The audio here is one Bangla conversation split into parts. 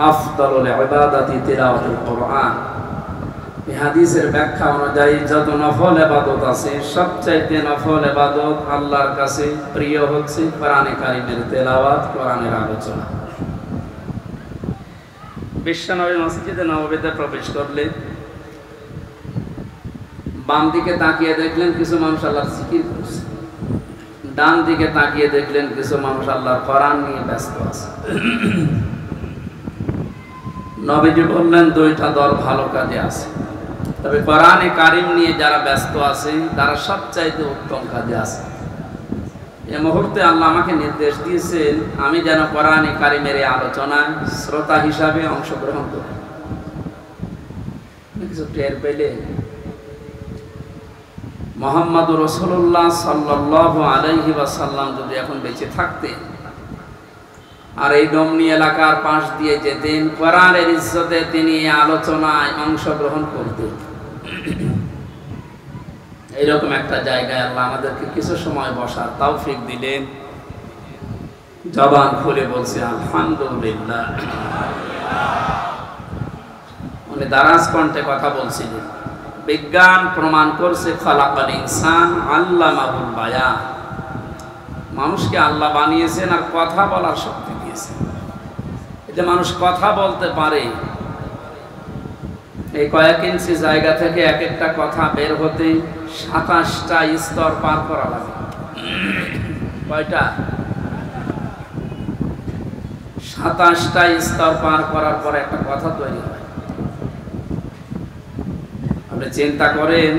আফদালুল ইবাদাতি তিলাওয়াতুল কোরআন। এই হাদিসের ব্যাখ্যা অনুযায়ী যত নফল ইবাদত আছে সবচাইতে নফল ইবাদত আল্লাহর কাছে প্রিয় হচ্ছে কোরআনে কারীমের তেলাওয়াত, কোরআনের আলোচনা। বিশ্বনবী মসজিদে নববীতে প্রবেশ করলেন, বাম দিকে তাকিয়ে দেখলেন কিছু মানুষ আল্লাহর জিকির করছে, ডান দিকে তাকিয়ে দেখলেন কিছু মানুষ আল্লাহর কোরআন নিয়ে ব্যস্ত আছে। নবীজি বললেন দুইটা দল ভালো কাজে আছে, তবে কোরআনে কারীম নিয়ে যারা ব্যস্ত আছে তারা সবচাইতে উত্তম কাজে আছে। এই মুহূর্তে আল্লাহ আমাকে নির্দেশ দিয়েছেন আমি যেন কোরআনে কারীমের এই আলোচনায় শ্রোতা হিসাবে অংশগ্রহণ করি। কিছু টের পেলে মুহাম্মদুর রাসূলুল্লাহ সাল্লাল্লাহু আলাইহি ওয়াসাল্লাম যদি এখন বেঁচে থাকতেন আর এই ডমনি এলাকার পাশ দিয়ে যেতেন, কোরআনের ইজ্জতে তিনি এই আলোচনায় অংশগ্রহণ করতেন। এইরকম একটা জায়গায় আল্লাহ আমাদেরকে কিছু সময় বসার তৌফিক দিলেন। জবান খুলে বলছে আলহামদুলিল্লাহ। উনি দারাজ কণ্ঠে কথা বলছিলেন, বিজ্ঞান প্রমাণ করছে খালাকাল ইনসান আল্লামাহুল বায়ান, মানুষকে আল্লাহ বানিয়েছেন আর কথা বলার শক্তি দিয়েছেন। এতে মানুষ কথা বলতে পারে। এই কয়েক ইঞ্চি জায়গা থেকে এক একটা কথা বের হতে 27টা স্তর পার করা লাগে। কয়টা? 27টা স্তর পার করার পর একটা কথা তৈরি হয়। আপনি চিন্তা করেন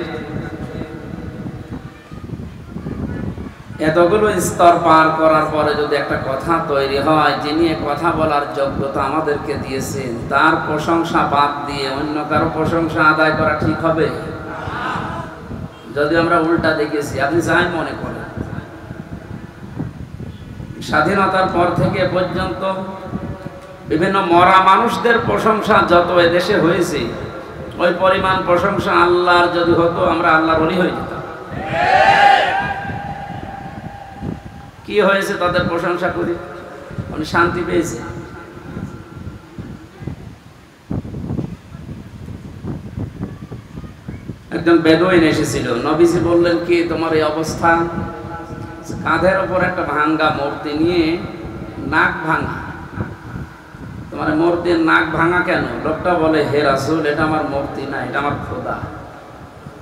এতগুলো স্তর পার করার পরে যদি একটা কথা তৈরি হয়, যিনি কথা বলার যোগ্যতা আমাদেরকে দিয়েছেন তার প্রশংসা বাদ দিয়ে অন্য কারো প্রশংসা আদায় করা ঠিক হবে? যদি আমরা উল্টা দেখেছি, আপনি যাই মনে করেন স্বাধীনতার পর থেকে পর্যন্ত বিভিন্ন মরা মানুষদের প্রশংসা যত এদেশে হয়েছে ওই পরিমাণ প্রশংসা আল্লাহর যদি হতো আমরা আল্লাহর ওলি হয়ে যেতাম। কি হয়েছে তাদের প্রশংসা করি? উনি শান্তি পেয়েছে। একজন বেদুইন এসেছিল, নবীজি বললেন কি তোমার এই অবস্থা? কাঁধের ওপর একটা ভাঙ্গা মূর্তি নিয়ে নাক ভাঙা। তোমার মূর্তির নাক ভাঙা কেন? লোকটা বলে হে রাসূল এটা আমার মূর্তি না, এটা আমার খোদা।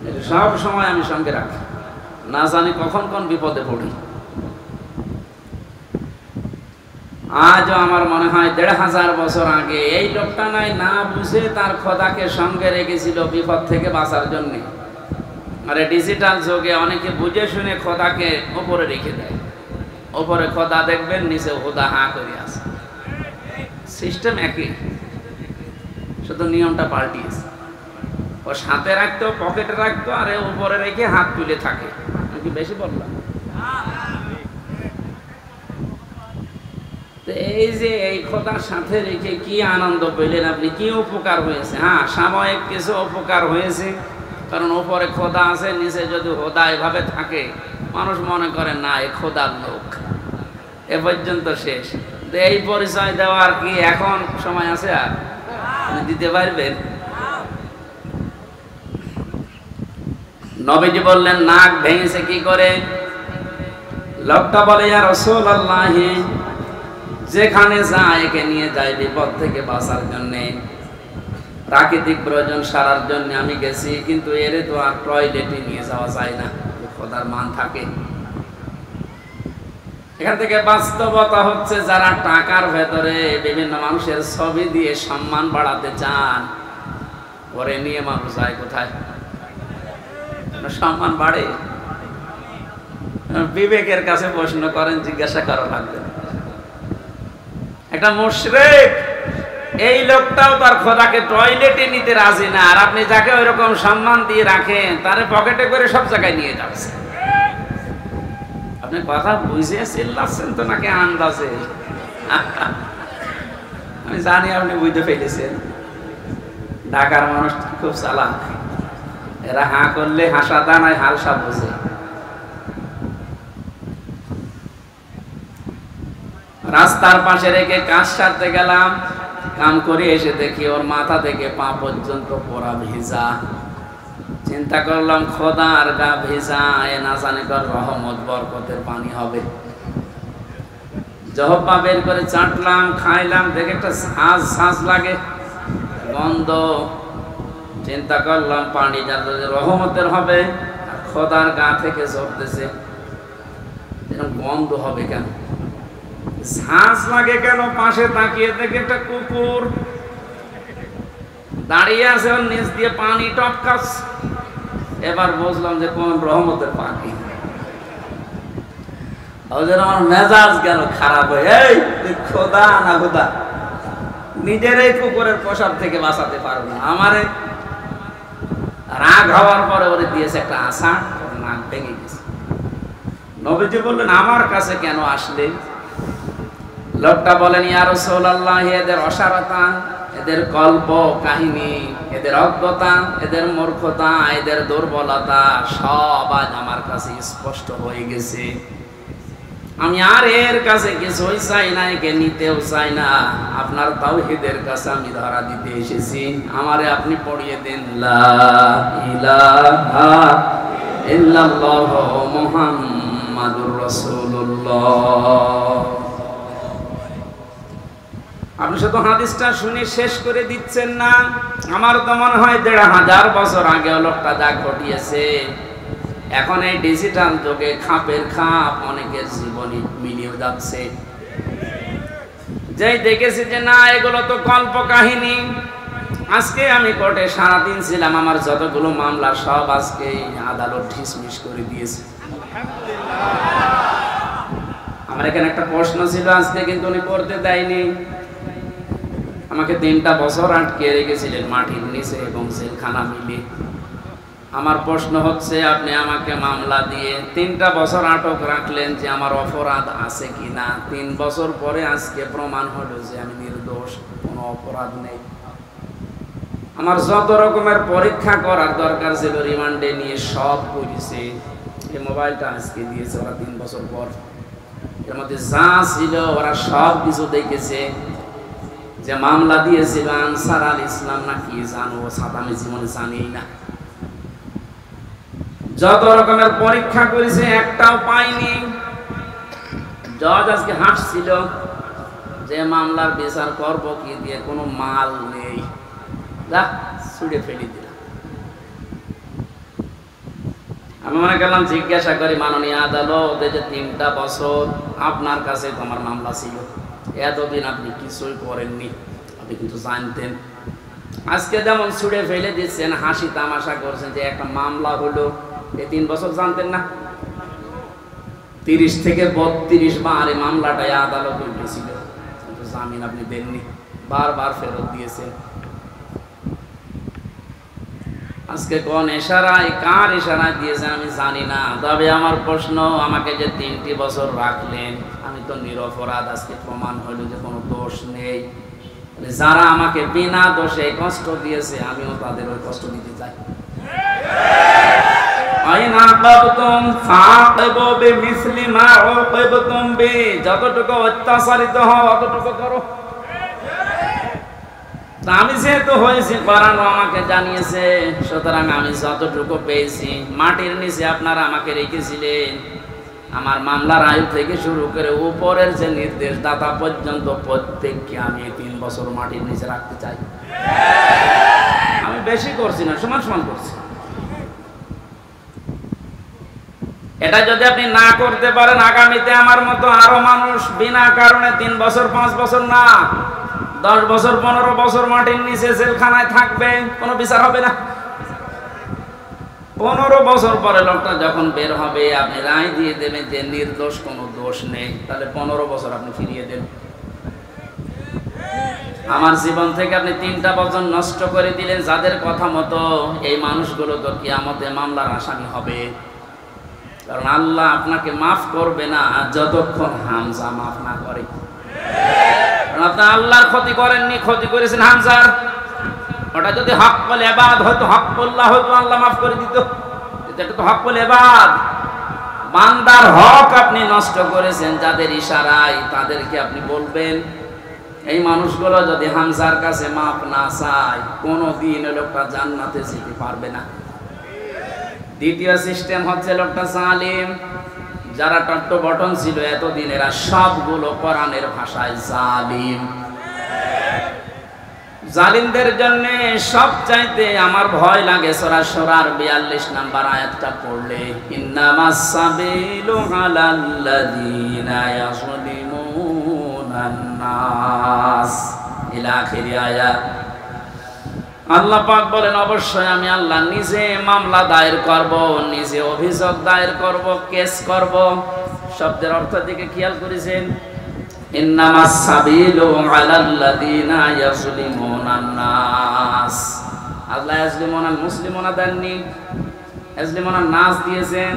এটা সব সময় আমি সঙ্গে রাখি, না জানি কখন কোন বিপদে পড়ি। আজও আমার মনে হয় 1500 বছর আগে এই লোকটা নাই না বুঝে তার খোদাকে সঙ্গে রেখেছিল বিপদ থেকে বাঁচার জন্য। আর ডিজিটাল যুগে অনেকে বুঝে শুনে খোদাকে উপরে রেখে দেয়। উপরে খোদা দেখবেন, নিচে খোদা হাঁ করে আছে। সিস্টেম একই, শুধু নিয়মটা পাল্টিয়েছে। ও সাথে রাখতো, পকেটে রাখতো, আর উপরে রেখে হাত তুলে থাকে। আমি কি বেশি বললাম? এই যে এই খোদার সাথে রেখে কি আনন্দ পেলেন আপনি, কি উপকার হয়েছে? হ্যাঁ, সাময়িক কিছু উপকার হয়েছে, কারণ উপরে খোদা আছে, নিচে যদি খোদা এভাবে থাকে মানুষ মনে করে না এ খোদার লোক। এ পর্যন্ত শেষ। এই পরিচয় দেওয়ার কি এখন সময় আছে? আর দিতে পারবেন? নবীজি বললেন নাক ভেঙেছে কি করে? লোকটা বলে ইয়া রাসূলুল্লাহ যেখানে যায় একে নিয়ে যায় বিপদ থেকে বাঁচার জন্যে, প্রাকৃতিক প্রয়োজন সারার জন্য আমি গেছি, কিন্তু এরে তো আর টয়লেটে নিয়ে যাওয়া যায় না, খোদার মান থাকে। এখান থেকে বাস্তবতা হচ্ছে যারা টাকার ভেতরে বিভিন্ন মানুষের ছবি দিয়ে সম্মান বাড়াতে চান, পরে নিয়ে মানুষ যায় কোথায়? সম্মান বাড়ে? বিবেকের কাছে প্রশ্ন করেন, জিজ্ঞাসা করা লাগবে। একটা মুশরিক, এই লোকটাও তার খোদাকে টয়লেটে নিতে রাজি না, আর আপনি যাকে ওই রকম সম্মান দিয়ে রাখেন তারে পকেটে করে সব জায়গায় নিয়ে যাচ্ছে। আপনি কথা বুঝে চিল্লাচ্ছেন তো নাকি আন্দাজে? আমি জানি আপনি বুঝতে পেরেছেন। ঢাকার মানুষ খুব চালাক, এরা হাঁ করলে হাসা দানায় হালসা বোঝে। রাস্তার পাশে রেখে কাজ সারতে গেলাম, কাম করে এসে দেখি ওর মাথা থেকে পা পর্যন্ত পুরা ভিজা। চিন্তা করলাম খোদার গা ভিজা, এ না জানি কর রহমত বরকতের পানি হবে। জহব্বা বের করে চাটলাম, খাইলাম, দেখে একটা শ্বাস লাগে, গন্ধ। চিন্তা করলাম পানি যাতে রহমতের হবে, আর খোদার গা থেকে ঝরতেছে, এরকম গন্ধ হবে কেন? শ্বাস লাগে কেন? পাশে তাকিয়ে দেখে একটা কুকুর দাঁড়িয়ে আছে, ওর নিচ দিয়ে পানি টপকাচ্ছে। এবার বুঝলাম যে কোন রহমতের পানি। আমার মেজাজ গেল খারাপ হয়ে, এই তুই খোদা না খোদা, নিজের এই কুকুরের পোশাক থেকে বাঁচাতে পারো না, আমারে রাগ হওয়ার পরে ওরে দিয়েছে একটা আশা, ওর নাক ভেঙে গেছে। নবীজি বললেন, আমার কাছে কেন আসলে? লোকটা বলেন, ইয়া রাসূলুল্লাহ, এদের অসারতা, এদের কল্প কাহিনী, এদের অজ্ঞতা, এদের মূর্খতা, এদের দুর্বলতা সব আজ আমার কাছে স্পষ্ট হয়ে গেছে। আমি আর এর কাছে কিছুই চাই না, একে নিতেও চাই না। আপনার তাওহীদের কাছে আমি ধরা দিতে এসেছি, আমারে আপনি পড়িয়ে দেন লা ইলাহা ইল্লাল্লাহ মুহাম্মাদুর রাসূলুল্লাহ। আপনি শুধু হাদিসটা শুনে শেষ করে দিচ্ছেন না। আমার তো মনে হয় ১৫০০ বছর আগে লোকটা যা ঘটিয়েছে, এখন এই ডিজিটাল যুগে খাপের খাপ অনেকের জীবনে মিলিয়ে যাচ্ছে। যেই দেখেছি যে না, এগুলো তো কল্প কাহিনী। আজকে আমি কোর্টে সারাদিন ছিলাম, আমার যতগুলো মামলা সব আজকে আদালত ডিসমিস করে দিয়েছে। আমার এখানে একটা প্রশ্ন ছিল আজকে, কিন্তু উনি করতে দেয়নি। আমাকে ৩টা বছর আটকে রেখেছিলেন মাটির নিচে এবং জেলখানা মিলে। আমার প্রশ্ন হচ্ছে, আপনি আমাকে মামলা দিয়ে ৩টা বছর আটক রাখলেন, যে আমার অপরাধ আছে কিনা? ৩ বছর পরে আজকে প্রমাণ হলো যে আমি নির্দোষ, কোনো অপরাধ নেই। আমার যত রকমের পরীক্ষা করার দরকার ছিল রিমান্ডে নিয়ে সব করেছে। এই মোবাইলটা আজকে দিয়েছে ওরা ৩ বছর পর। এর মধ্যে যা ছিল ওরা সব কিছু দেখেছে। যে মামলা দিয়েছিল আনসার আল ইসলাম না কি জানো, সাদামি জীবনে জানি না। যত রকমের পরীক্ষা করেছে একটাও পাইনি। জজ আজকে হাসছিল যে মামলার বিচার করব কি দিয়ে, কোনো মাল নেই, যা ছুড়ে ফেলে দিলাম। আমি মনে করলাম জিজ্ঞাসা করি, মাননীয় আদালত, যে 3টা বছর আপনার কাছে তোমার মামলা ছিল, এতদিন আপনি কিছুই করেননি, আপনি কিন্তু জানতেন। আজকে যেমন ছুড়ে ফেলে দিচ্ছেন, হাসি তামাশা করছেন যে একটা মামলা হলো, এই 3 বছর জানতেন না? 30 থেকে 32 বার এই মামলাটাই আদালতে উঠেছিল, কিন্তু জামিন আপনি দেননি, বারবার ফেরত দিয়েছেন। আজকে কোন ইশারায়, কার ইশারায় দিয়েছেন আমি জানি না। তবে আমার প্রশ্ন, আমাকে যে 3টি বছর রাখলেন, আমি তো নিরপরাধ, আজকে প্রমাণ হলো যে কোনো দোষ নেই। যারা আমাকে বিনা দোষে কষ্ট দিয়েছে, আমিও তাদের ওই কষ্ট দিতে চাই। যতটুকু অত্যাচারিত হও অতটুকু করো। আমি যেহেতু হয়েছি, কোরআন আমাকে জানিয়েছে, সুতরাং আমি যতটুকু পেয়েছি। মাটির নিচে আপনারা আমাকে রেখেছিলেন, আমার মামলার আয়ু থেকে শুরু করে উপরের যে নির্দেশদাতা পর্যন্ত প্রত্যেককে আমি 3 বছর মাটির নিচে রাখতে চাই। আমি বেশি করছি না, সমান সমান করছি। এটা যদি আপনি না করতে পারেন, আগামীতে আমার মতো আরো মানুষ বিনা কারণে 3 বছর 5 বছর না 10 বছর 15 বছর মাটির নিচে জেলখানায় থাকবে, কোনো বিচার হবে না। 15 বছর পরে লোকটা যখন বের হবে, আপনি রায় দিয়ে দেবেন যে নির্দোষ, কোনো দোষ নেই, তাহলে 15 বছর আপনি ফিরিয়ে দেন। আমার জীবন থেকে আপনি 3টা বছর নষ্ট করে দিলেন। যাদের কথা মতো এই মানুষগুলো তো কিয়ামতে মামলার আসামি হবে, কারণ আল্লাহ আপনাকে মাফ করবে না যতক্ষণ হামজা মাফ না করে। আপনি আল্লাহর ক্ষতি করেননি, ক্ষতি করেছেন হামজার। ওটা যদি হকল ইবাদ হয়তো, হকল্লাহ হয়তো আল্লাহ মাফ করে দিত। এটা তো হকল ইবাদ, বান্দার হক আপনি নষ্ট করেছেন। যাদের ইশারায় তাদেরকে আপনি বলবেন, এই মানুষগুলো যদি হামজার কাছে মাপ না চায়, কোনোদিন লোকটা জান্নাতে যেতে পারবে না। দ্বিতীয় সিস্টেম হচ্ছে লোকটা জালিম। যারা টট্ট বটন ছিল এতদিন, এরা সবগুলো কোরআনের ভাষায় জালিম। জালিমদের জন্য সবচাইতে আমার ভয় লাগে সূরা শুরার 42 নম্বর আয়াতটা পড়লে, ইন্নামাস সাবিলু আলাল্লাযীনা ইয়াযলিমুনান নাস ইলা আখির আয়াত। আল্লাহ পাক বলেন, অবশ্যই আমি আল্লাহ নিজে মামলা দায়ের করব, নিজে অভিযোগ দায়ের করব, কেস করব। শব্দের অর্থ দিকে খেয়াল করেছেন, ইন্নামাস সাবিলু আলাল্লাযীনা ইয়াযলিমুনান নাস। আল্লাহ ইয়াযলিমুনাল মুসলিমুনা দেননি, ইয়াযলিমুনান নাস দিয়েছেন।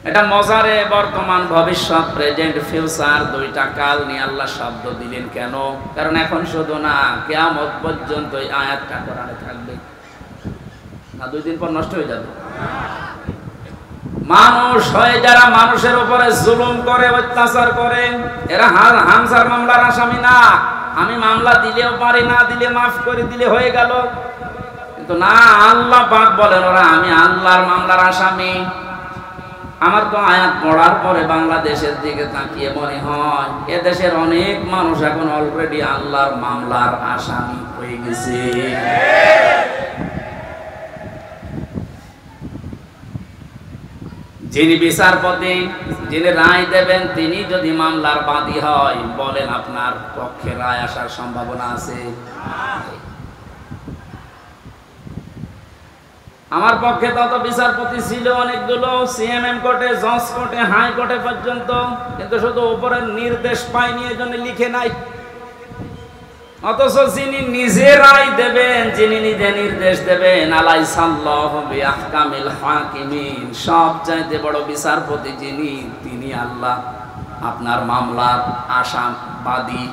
এটা মজারে বর্তমান ভবিষ্যৎ, প্রেজেন্ট ফিউচার দুইটা কাল নিয়ে আল্লাহ শব্দ দিলেন কেন? কারণ এখন শুধু না, কিয়ামত পর্যন্ত এই আয়াতটা কোরআনে থাকবে না, 2 দিন পর নষ্ট হয়ে যাবে। মানুষ হয়ে যারা মানুষের উপরে জুলুম করে, অত্যাচার করে, এরা হামজার মামলার আসামি না। আমি মামলা দিলেও পারি, না দিলে মাফ করে দিলে হয়ে গেল, কিন্তু না, আল্লাহ পাক বলেন ওরা আমি আল্লাহর মামলার আসামি। আমার তো আয়াত পড়ার পরে বাংলাদেশের দিকে তাকিয়ে মনে হয় এদেশের অনেক মানুষ এখন অলরেডি আল্লাহর মামলার আসামি হয়ে গেছে। যিনি বিচারপতি, যিনি রায় দেবেন, তিনি যদি মামলার বাদী হয়, বলেন আপনার পক্ষে রায় আসার সম্ভাবনা আছে? আমার পক্ষে তত বিচারপতি ছিল অনেকগুলো, সিএমএম কোর্টে, জজ কোর্টে, হাই কোর্টে পর্যন্ত, কিন্তু শুধু উপরের নির্দেশ পাইনি, এজন্য লিখে নাই। অথচ যিনি নিজে রায় দেবেন, যিনি নিজে নির্দেশ দেবেন, আলাইসাল্লাহু বিআহকামিল হাকিমিন, সবচাইতে বড় বিচারপতি যিনি, তিনি আল্লাহ আপনার মামলার আসামি।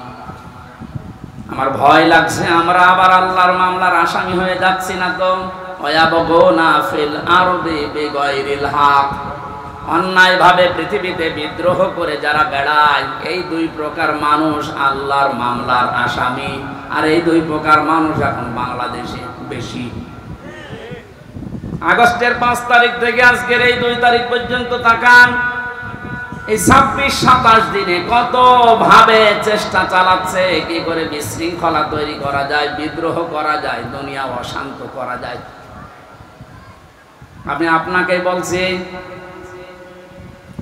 আমার ভয় লাগছে আমরা আবার আল্লাহর মামলার আসামি হয়ে যাচ্ছি না তো? ওয়ায়াবগুনা ফিল আরদি বিগাইরিল হক, অন্যায়ভাবে পৃথিবীতে বিদ্রোহ করে যারা বেড়ায়, এই 2 প্রকার মানুষ আল্লাহর মামলার আসামি। আর এই 2 প্রকার মানুষ এখন বাংলাদেশে বেশি। আগস্টের 5 তারিখ থেকে আজকের এই 2 তারিখ পর্যন্ত তাকান, এই 26-27 দিনে কত ভাবে চেষ্টা চালাচ্ছে কি করে বিশৃঙ্খলা তৈরি করা যায়, বিদ্রোহ করা যায়, দুনিয়া অশান্ত করা যায়। আমি আপনাকে বলছি,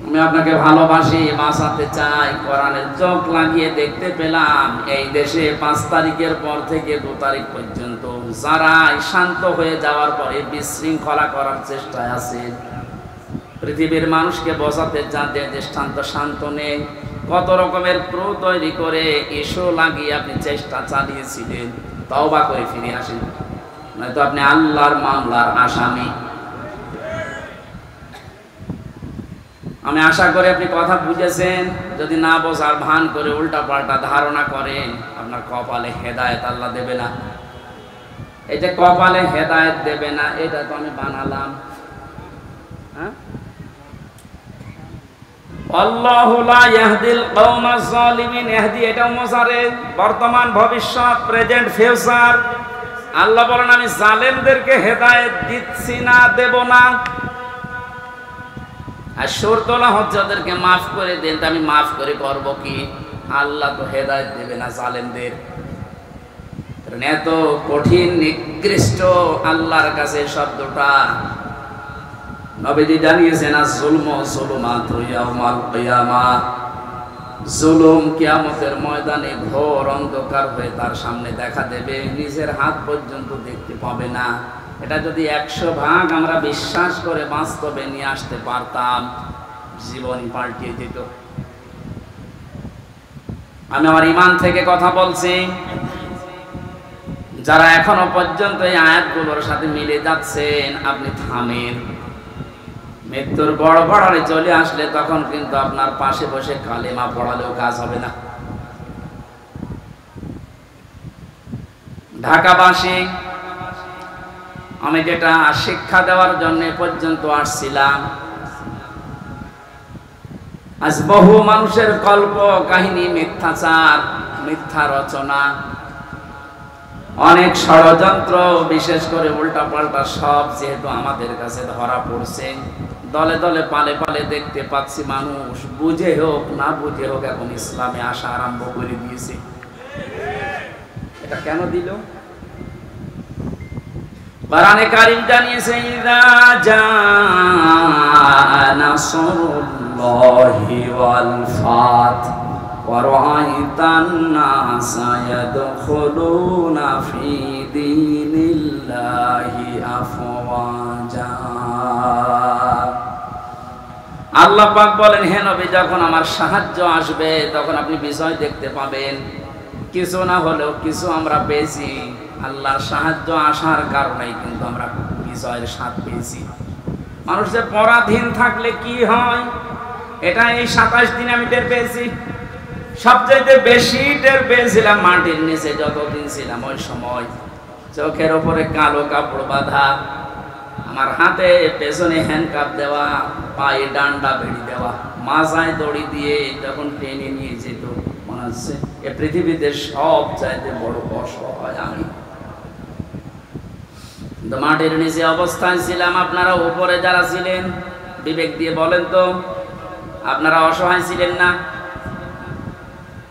আমি আপনাকে ভালোবাসি, বাঁচাতে চাই। কোরআনের চোখ লাগিয়ে দেখতে পেলাম এই দেশে 5 তারিখের পর থেকে 2 তারিখ পর্যন্ত যারা শান্ত হয়ে যাওয়ার পরে বিশৃঙ্খলা করার চেষ্টায় আছে, পৃথিবীর মানুষকে বোঝাতে যাদের দৃষ্টান্ত শান্ত নেই, কত রকমের ক্রু তৈরি করে ইস্যু লাগিয়ে আপনি চেষ্টা চালিয়েছিলেন, তওবা করে ফিরে আসেন, নয়তো আপনি আল্লাহর মামলার আসামি। আমি আশা করি আপনি কথা বুঝেছেন। যদি না বোঝার ভান করে উল্টা পাল্টা ধারণা করেন, আপনার কপালে হেদায়েত আল্লাহ দেবে না। এই যে কপালে হেদায়েত দেবে না, এটা তো আমি বানালাম। হ্যাঁ, আল্লাহু লা ইয়াহদিল কওমাজ জালিমিন, ইহদি এটা মুসারে বর্তমান ভবিষ্যৎ, প্রেজেন্ট ফিউচার। আল্লাহ বলেন আমি জালেমদেরকে হেদায়েত দিচ্ছি না, দেব না। আর সুর তোলা হচ্ছে ওদেরকে মাফ করে দেন, আমি মাফ করে করব কি? আল্লাহ তো হেদায়েত দেবে না জালেমদের। এত কঠিন নিকৃষ্ট আল্লাহর কাছে শব্দটা। নবীজি জানিয়েছেন আয-যুলমু যুলুমাতু ইয়াউমাল কিয়ামাহ, জুলুম কিয়ামতের ময়দানে ঘোর অন্ধকার হয়ে তার সামনে দেখা দেবে, নিজের হাত পর্যন্ত দেখতে পাবে না। এটা যদি 100 ভাগ আমরা বিশ্বাস করে বাস্তবে নিয়ে আসতে পারতাম, জীবনই পাল্টিয়ে যেত। আমি আমার ঈমান থেকে কথা বলছি। যারা এখনো পর্যন্ত এই আয়াতগুলোর সাথে মিলে যাচ্ছেন, আপনি থামেন। মৃত্যুর বড় বড়ারে চলে আসলে তখন কিন্তু আপনার পাশে বসে কালেমা পড়ালেও কাজ হবে না। ঢাকাবাসী, আমি যেটা শিক্ষা দেওয়ার জন্য পর্যন্ত আসছিলাম, আজ বহু মানুষের কল্প কাহিনী মিথ্যাচার, মিথ্যা রচনা, অনেক ষড়যন্ত্র, বিশেষ করে উল্টাপাল্টা সব যেহেতু আমাদের কাছে ধরা পড়ছে, দলে দলে পালে পালে দেখতে পাচ্ছি মানুষ বুঝে হোক না বুঝে হোক এখন ইসলামে আসা আরম্ভ করে দিয়েছে। এটা কেন দিল? কোরআনে কারীম জানিয়েছে, ইযা জাআ নাসরুল্লাহি ওয়াল ফাত ওয়া রাআইতান নাসা ইয়াদখুলুনা ফি দীনিল্লাহি আফওয়াজা। আল্লাহ পাক বলেন, হে নবী, যখন আমার সাহায্য আসবে তখন আপনি বিজয় দেখতে পাবেন। কিছু না হলেও কিছু আমরা পেয়েছি। আল্লাহর সাহায্য আসার কারণেই কিন্তু আমরা বিজয়ের স্বাদ পেয়েছি। মানুষ যে পরাধীন থাকলে কি হয়, এটা এই 27 দিনে আমি টের পেয়েছি। সবচেয়ে বেশি টের পেয়েছিলাম মাটির নিচে যতদিন ছিলাম। ওই সময় চোখের ওপরে কালো কাপড় বাঁধা, আমার হাতে পেছনে হ্যান্ডকাপ দেওয়া, পায়ে ডান্ডা বেড়ি দেওয়া, মাথায় দড়ি দিয়ে যখন টেনে নিয়ে যেত, মনে হচ্ছে এ পৃথিবীতে সব চাইতে বড় অসহায় আমি। মাটির নিচে অবস্থায় ছিলাম। আপনারা উপরে যারা ছিলেন, বিবেক দিয়ে বলেন তো, আপনারা অসহায় ছিলেন না?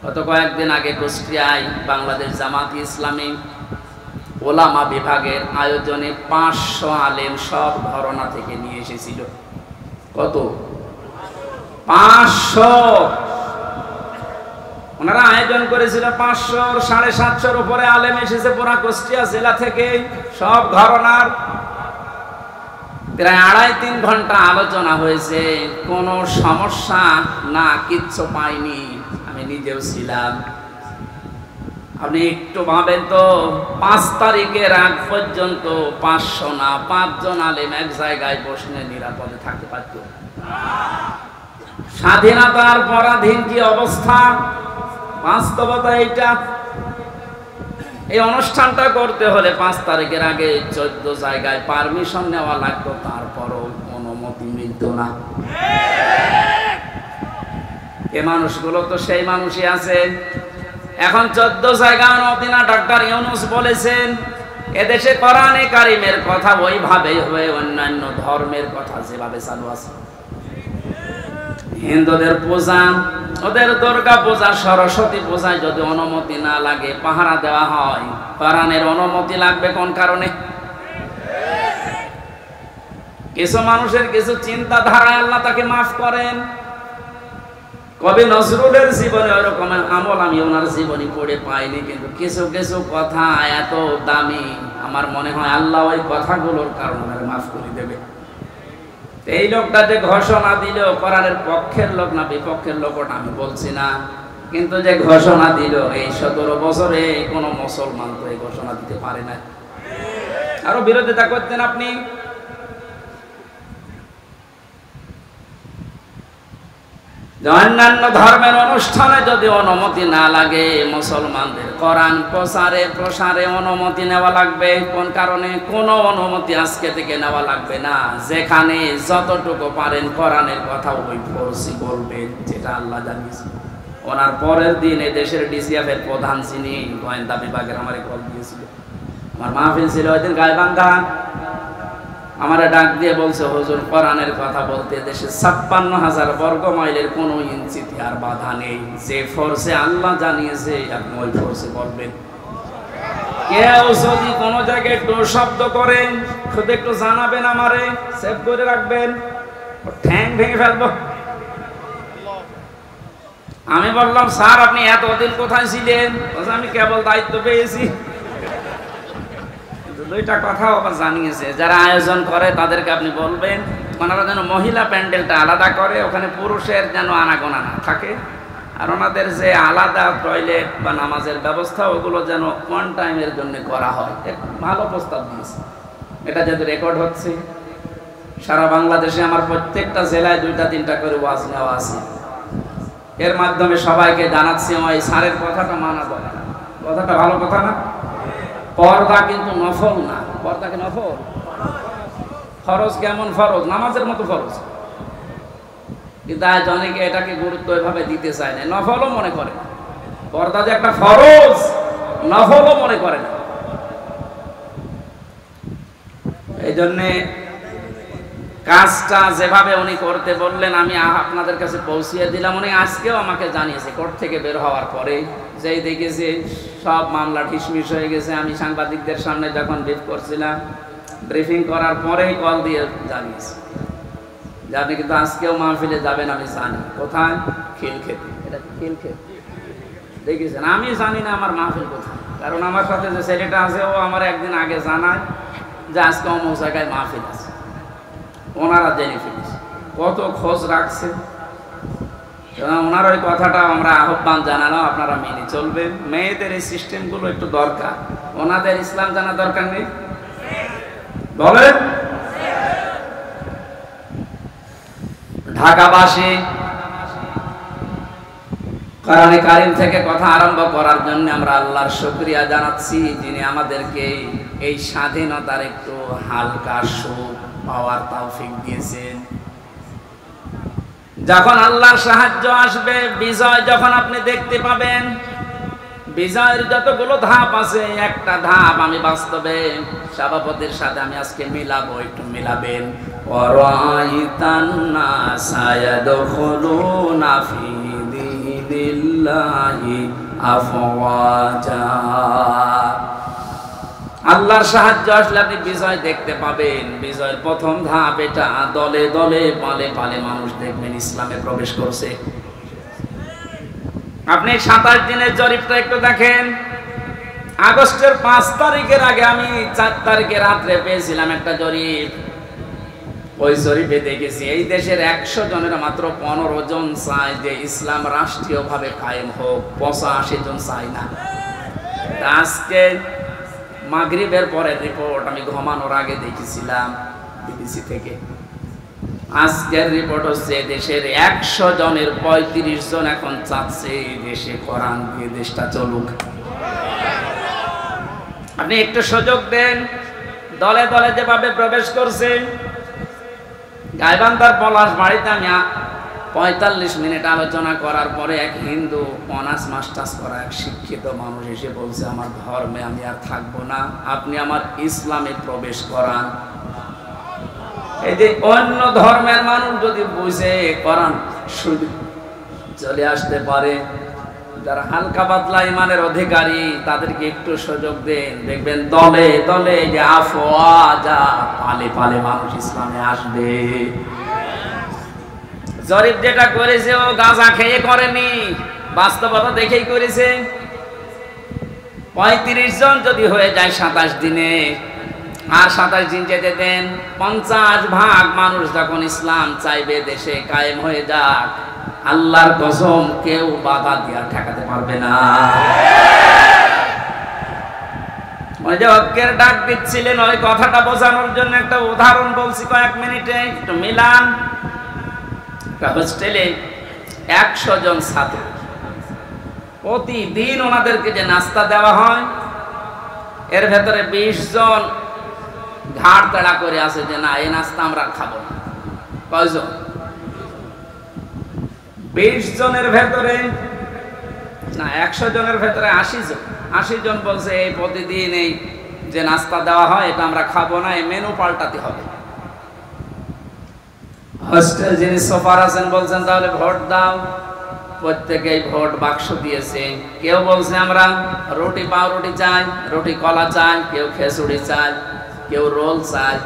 গত কয়েকদিন আগে কুষ্টিয়ায় বাংলাদেশ জামাত ইসলামী ওলামা বিভাগের আয়োজনে 500 আলেম সব ঘরানা থেকে নিয়ে এসেছিল। কত? 500। ওনারা আয়োজন করেছিল 500, 750 উপরে আলেম এসেছে পুরা কুষ্টিয়া জেলা থেকে, সব ঘরানার। প্রায় 2.5-3 ঘন্টা আলোচনা হয়েছে। কোনো সমস্যা না, কিচ্ছু পাইনি। আমি নিজেও ছিলাম। আপনি একটু ভাবেন তো, 5 তারিখের আগ পর্যন্ত 500 না 5 জন আলেম এক জায়গায় বসে নিরাপদে থাকতে পারত? স্বাধীনতার পরাধীন কি অবস্থা, বাস্তবতা এইটা। এই অনুষ্ঠানটা করতে হলে 5 তারিখের আগে 14 জায়গায় পারমিশন নেওয়া লাগতো, তারপরও অনুমতি মিলত না। এ মানুষগুলো তো সেই মানুষই আছে। এখন 14 জায়গায় অনুমতি না। ডক্টর ইউনূস বলেছেন, এদেশে কোরআনে কারীমের কথা ওইভাবেই হবে, অন্যান্য ধর্মের কথা যেভাবে চালু আছে। হিন্দুদের পূজা, ওদের দুর্গা পূজা, সরস্বতী পূজায় যদি অনুমতি না লাগে, পাহারা দেওয়া হয়, কোরআনের অনুমতি লাগবে কোন কারণে? কিছু মানুষের কিছু চিন্তাধারায় আল্লাহ তাকে মাফ করেন। কবি নজরুলের জীবনে ওরকম আমল আমি ওনার জীবনী পড়ে পাইনি, কিন্তু কিছু কিছু কথা এত দামি, আমার মনে হয় আল্লাহ ওই কথাগুলোর কারণে মাফ করে দেবে। এই লোকটা যে ঘোষণা দিল, কোরআনের পক্ষের লোক না বিপক্ষের লোক ওটা আমি বলছি না, কিন্তু যে ঘোষণা দিল, এই 17 বছরে কোনো মুসলমান তো এই ঘোষণা দিতে পারে না। আরো বিরোধিতা করতেন আপনি। অন্যান্য ধর্মের অনুষ্ঠানে যদি অনুমতি না লাগে, মুসলমানদের কোরআন প্রসারে অনুমতি নেওয়া লাগবে। কোন কারণে? কোনো অনুমতি আজকে থেকে নেওয়া লাগবে না। যেখানে যতটুকু পারেন কোরআনের কথা ওই ফরসি বলবেন, যেটা আল্লাহ জানিয়েছে। ওনার পরের দিন এই দেশের ডিসিএফ এর প্রধান যিনি গোয়েন্দা বিভাগের আমার কল দিয়েছিল, আমার মাহফিল ছিল ওই দিন গাইবান্ধা। আমারে ডাক দিয়ে বলছে, হুজুর কোরআনের কথা বলতে দেশে 56,000 বর্গ মাইলের কোনো ইঞ্চিতে আর বাধা নেই। যে ফোর্সে আল্লাহ জানিয়েছে আপনি ওই ফোর্সে বলবেন। কেউ যদি কোনো জায়গায় একটু শব্দ করেন, শুধু একটু জানাবেন, আমারে সেভ করে রাখবেন, ঠ্যাং ভেঙে ফেলবো। আমি বললাম, স্যার আপনি এতদিন কোথায় ছিলেন? আমি কেবল দায়িত্ব পেয়েছি। দুইটা কথাও আবার জানিয়েছে, যারা আয়োজন করে তাদেরকে আপনি বলবেন ওনারা যেন মহিলা প্যান্ডেলটা আলাদা করে, ওখানে পুরুষের যেন আনাগোনা না থাকে, আর ওনাদের যে আলাদা টয়লেট বা নামাজের ব্যবস্থা ওগুলো যেন ওয়ান টাইমের জন্য করা হয়। এক ভালো প্রস্তাব দিয়েছে। এটা যেহেতু রেকর্ড হচ্ছে, সারা বাংলাদেশে আমার প্রত্যেকটা জেলায় 2টা-3টা করে ওয়াজ নেওয়া আছে। এর মাধ্যমে সবাইকে জানাচ্ছি, আমার এই স্যারের কথাটা মানা দরকার। কথাটা ভালো কথা না? পর্দা কিন্তু নফল না। পর্দা কি নফল? ফরজ। কেমন ফরজ? নামাজের মতো ফরজ। কিন্তু আজ অনেকে এটাকে গুরুত্ব এভাবে দিতে চায় না, নফলও মনে করে না। পর্দা যে একটা ফরজ, নফলও মনে করে না। এই জন্যে কাজটা যেভাবে উনি করতে বললেন আমি আপনাদের কাছে পৌঁছিয়ে দিলাম। উনি আজকেও আমাকে জানিয়েছে কোর্ট থেকে বের হওয়ার পরে, যেই দেখেছে সব মামলা ঢিসমিস হয়ে গেছে। আমি সাংবাদিকদের সামনে যখন ব্রিফ করছিলাম, ব্রিফিং করার পরেই কল দিয়ে জানিয়েছে যে আপনি কিন্তু আজকেও মাহফিলে যাবেন, আমি জানি। কোথায়? খিলক্ষেতে। এটা খিলক্ষেত দেখেছেন। আমি জানি না আমার মাহফিল কোথায়, কারণ আমার সাথে যে ছেলেটা আছে ও আমার একদিন আগে জানায় যে আজকে অমুক জায়গায় মাহফিল আছে। ওনারা জেনে ফেলেছে, কত খোঁজ রাখছে। ওনার ওই কথাটা আমরা আহ্বান জানালাম, আপনারা মেনে চলবেন। মেয়েদের এই সিস্টেমগুলো একটু দরকার। ওনাদের ইসলাম জানা দরকার নেই বলেন? ঢাকাবাসী কোরআনে কারীম থেকে কথা আরম্ভ করার জন্য আমরা আল্লাহর শুকরিয়া জানাচ্ছি, যিনি আমাদেরকে এই স্বাধীনতার একটু হালকা সুখ পাওয়ার তৌফিক দিয়েছেন। যখন আল্লাহর সাহায্য আসবে, বিজয় যখন আপনি দেখতে পাবেন, বিজয়ের যতগুলো ধাপ আছে, একটা ধাপ আমি বাস্তবে সভাপতির সাথে আমি আজকে মিলাবো, একটু মিলাবেন। ওয়ারাইতান নাসা ইয়াদখুলুনা ফি দীনিল্লাহি আফওয়াজা। আল্লাহর সাহায্য আসলে আপনি বিজয় দেখতে পাবেন। বিজয়ের প্রথম ধাপ এটা, দলে দলে পালে পালে মানুষ দেখবেন ইসলামে প্রবেশ করছে। আপনি 27 দিনের জরিপটা একটু দেখেন। আগস্টের 5 তারিখের আগে আমি 4 তারিখে রাত্রে পেয়েছিলাম একটা জরিপ। ওই জরিপে দেখেছি এই দেশের 100 জনের মাত্র 15 জন চায় যে ইসলাম রাষ্ট্রীয়ভাবে কায়েম হোক, 85 জন চায় না। আজকে মাগরিবের পরের রিপোর্ট আমি ঘুমানোর আগে দেখেছিলাম বিবিসি থেকে। আজকের রিপোর্ট হচ্ছে দেশের 100 জনের 35 জন এখন চাচ্ছে দেশে কোরআন দিয়ে দেশটা চলুক। আপনি একটু সুযোগ দেন। দলে দলে যেভাবে প্রবেশ করছে, গাইবান্ধার পলাশ বাড়িতে আমি 45 মিনিট আলোচনা করার পরে এক হিন্দু অনার্স মাস্টার্স করা এক শিক্ষিত মানুষ এসে বলছে, আমার ধর্মে আমি আর থাকবো না, আপনি আমার ইসলামে প্রবেশ করান। এই যে অন্য ধর্মের মানুষ যদি বুঝে কোরআন শুধু চলে আসতে পারে, যারা হালকা পাতলা ইমানের অধিকারী তাদেরকে একটু সুযোগ দেন, দেখবেন দলে দলে যে আফওয়াজা পালে পালে মানুষ ইসলামে আসবে। জরিপ যেটা করেছে ও গাঁজা খেয়ে করেনি, বাস্তবতা দেখেই করেছে। 35 জন যদি হয়ে যায় 27 দিনে, আর 27 দিন যেতে দেন, 50 ভাগ মানুষ যখন ইসলাম চাইবে দেশে কায়েম হয়ে যাক, আল্লাহর কসম কেউ বাধা দিয়া ঠেকাতে পারবে না। ওই যে ঐক্যের ডাক দিচ্ছিলেন, ওই কথাটা বোঝানোর জন্য একটা উদাহরণ বলছি কয়েক মিনিটে, একটু মিলান। হোস্টেলে 100 জন ছাত্র, প্রতিদিন ওনাদেরকে যে নাস্তা দেওয়া হয়, এর ভেতরে 20 জন ঘাড় তাড়া করে আছে যে না, এই নাস্তা আমরা খাবো না। কয়জন? 20 জনের ভেতরে না, 100 জনের ভেতরে 80 জন। 80 জন বলছে এই প্রতিদিন এই যে নাস্তা দেওয়া হয় এটা আমরা খাবো না, এই মেনু পাল্টাতে হবে। হোস্টেল যিনি সুপার আছেন বলছেন তাহলে ভোট দাও। প্রত্যেকেই ভোট বাক্স দিয়েছে। কেউ বলছে আমরা রুটি পাউরুটি চাই, রুটি কলা চাই, কেউ খিচুড়ি চাই, কেউ রোল চাই।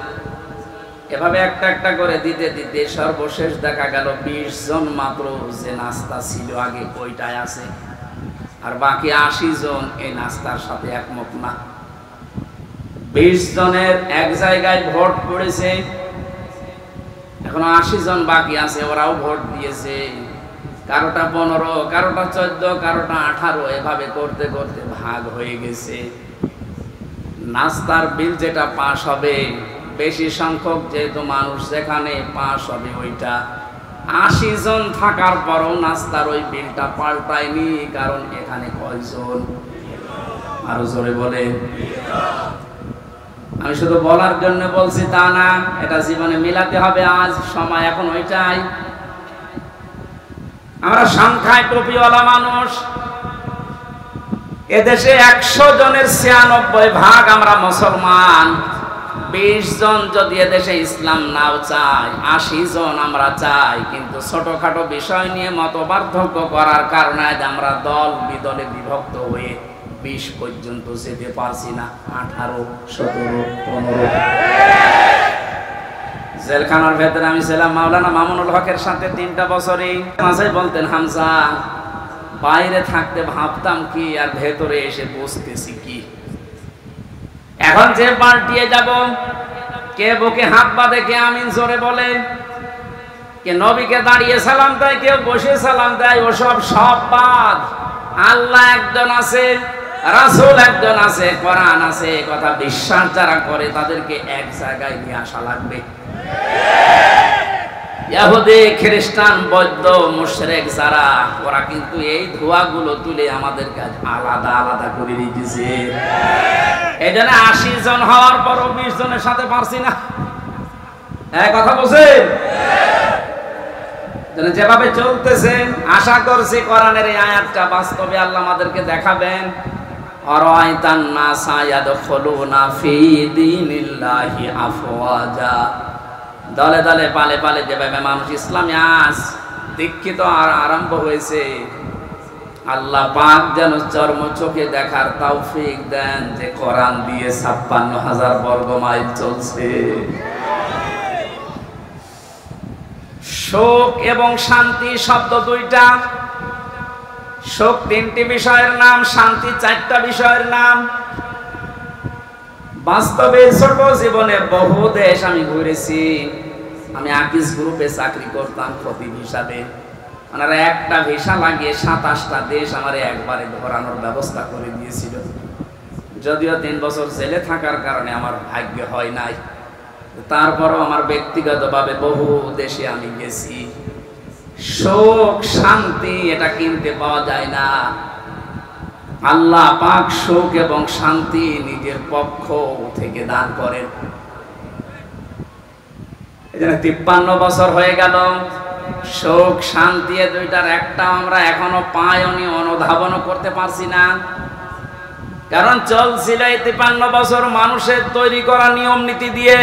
এভাবে একটা একটা করে দিতে দিতে সর্বশেষ দেখা গেল 20 জন মাত্র যে নাস্তা ছিল আগে ওইটাই আছে, আর বাকি 80 জন এই নাস্তার সাথে একমত না। 20 জনের এক জায়গায় ভোট পড়েছে, এখনো 80 জন বাকি আছে, ওরাও ভোট দিয়েছে। কারোটা 15, কারোটা 14, কারোটা 18, এভাবে করতে করতে ভাগ হয়ে গেছে। নাস্তার বিল যেটা পাস হবে, বেশি সংখ্যক যেহেতু মানুষ যেখানে পাস হবে ওইটা, 80 জন থাকার পরও নাস্তার ওই বিলটা পাল্টায়নি। কারণ এখানে কয়জন? আরো জোরে বলে। আমি শুধু বলার জন্য বলছি তা না, এটা জীবনে মিলাতে হবে। আজ সময় এখন ওইটাই। আমরা সংখ্যায় টুপিওয়ালা মানুষ। এদেশে 100 জনের 96 ভাগ আমরা মুসলমান। 20 জন যদি এদেশে ইসলাম নাও চায়, 80 জন আমরা চাই, কিন্তু ছোটখাটো বিষয় নিয়ে মতপার্থক্য করার কারণে আজ আমরা দল বিদলে বিভক্ত হয়ে 20 পর্যন্ত যেতে পারছি না। 18, 17, 15। জেলখানার ভেতরে আমি ছিলাম মাওলানা মামুনুল হকের সাথে 3টা বছরই। মাঝে বলতেন, হামজা বাইরে থাকতে ভাবতাম কি, আর ভেতরে এসে বসতেছি কি। এখন যে পাল্টিয়ে যাব, কে বুকে হাত বাঁধে, কে আমিন জোরে বলে, কে নবীকে দাঁড়িয়ে সালাম দেয়, কেউ বসে সালাম দেয়, ওসব সব বাদ। আল্লাহ একজন আছে, রাসূল একজন আছে, কোরআন আছে, কথা বিশ্বাস যারা করে তাদেরকে এক জায়গায় নিয়ে আসা লাগবে। ইহুদি, খ্রিস্টান, বৌদ্ধ, মুশরিক যারা, ওরা কিন্তু এই ধোঁয়াগুলো তুলে আমাদের কাজ আলাদা আলাদা করে দিয়েছে। এই জন্য 80 জন হওয়ার পরও 20 জনের সাথে পারছি না। এক কথা বলছেন, যেভাবে চলতেছে আশা করছি কোরআনের এই আয়াতটা বাস্তবে আল্লাহ আমাদেরকে দেখাবেন। আরাইতান নাসা ইয়াদখুলুনা ফি দীনিল্লাহি আফওয়াজা। দলে দলে পালে পালে যেভাবে মানুষ ইসলামে আজ দীক্ষিত আর আরম্ভ হয়েছে, আল্লাহ পাক যেন চর্ম চোখে দেখার তৌফিক দেন যে কোরআন দিয়ে 56,000 বর্গ মাইল চলছে। শোক এবং শান্তি শব্দ দুইটা। শোক 3টি বিষয়ের নাম, শান্তি 4টা বিষয়ের নাম। বাস্তবে ছোট জীবনে বহু দেশ আমি ঘুরেছি। আমি আকিস গ্রুপে চাকরি করতাম খতিব হিসাবে। ওনারা একটা ভিসা লাগিয়ে 27টা দেশ আমার একবারে ঘোরানোর ব্যবস্থা করে দিয়েছিল। যদিও 3 বছর জেলে থাকার কারণে আমার ভাগ্য হয় নাই, তারপরও আমার ব্যক্তিগতভাবে বহু দেশে আমি গেছি। সুখ শান্তি এটা কিনতে পাওয়া যায় না। আল্লাহ পাক সুখ এবং শান্তি নিজের পক্ষ থেকে দান করেন। এজন্য 53 বছর হয়ে গেল, সুখ শান্তি এ দুইটার একটা আমরা এখনো পাইনি, অনুধাবনও করতে পারছি না। কারণ চলছিল এই 53 বছর মানুষের তৈরি করা নিয়ম নীতি দিয়ে।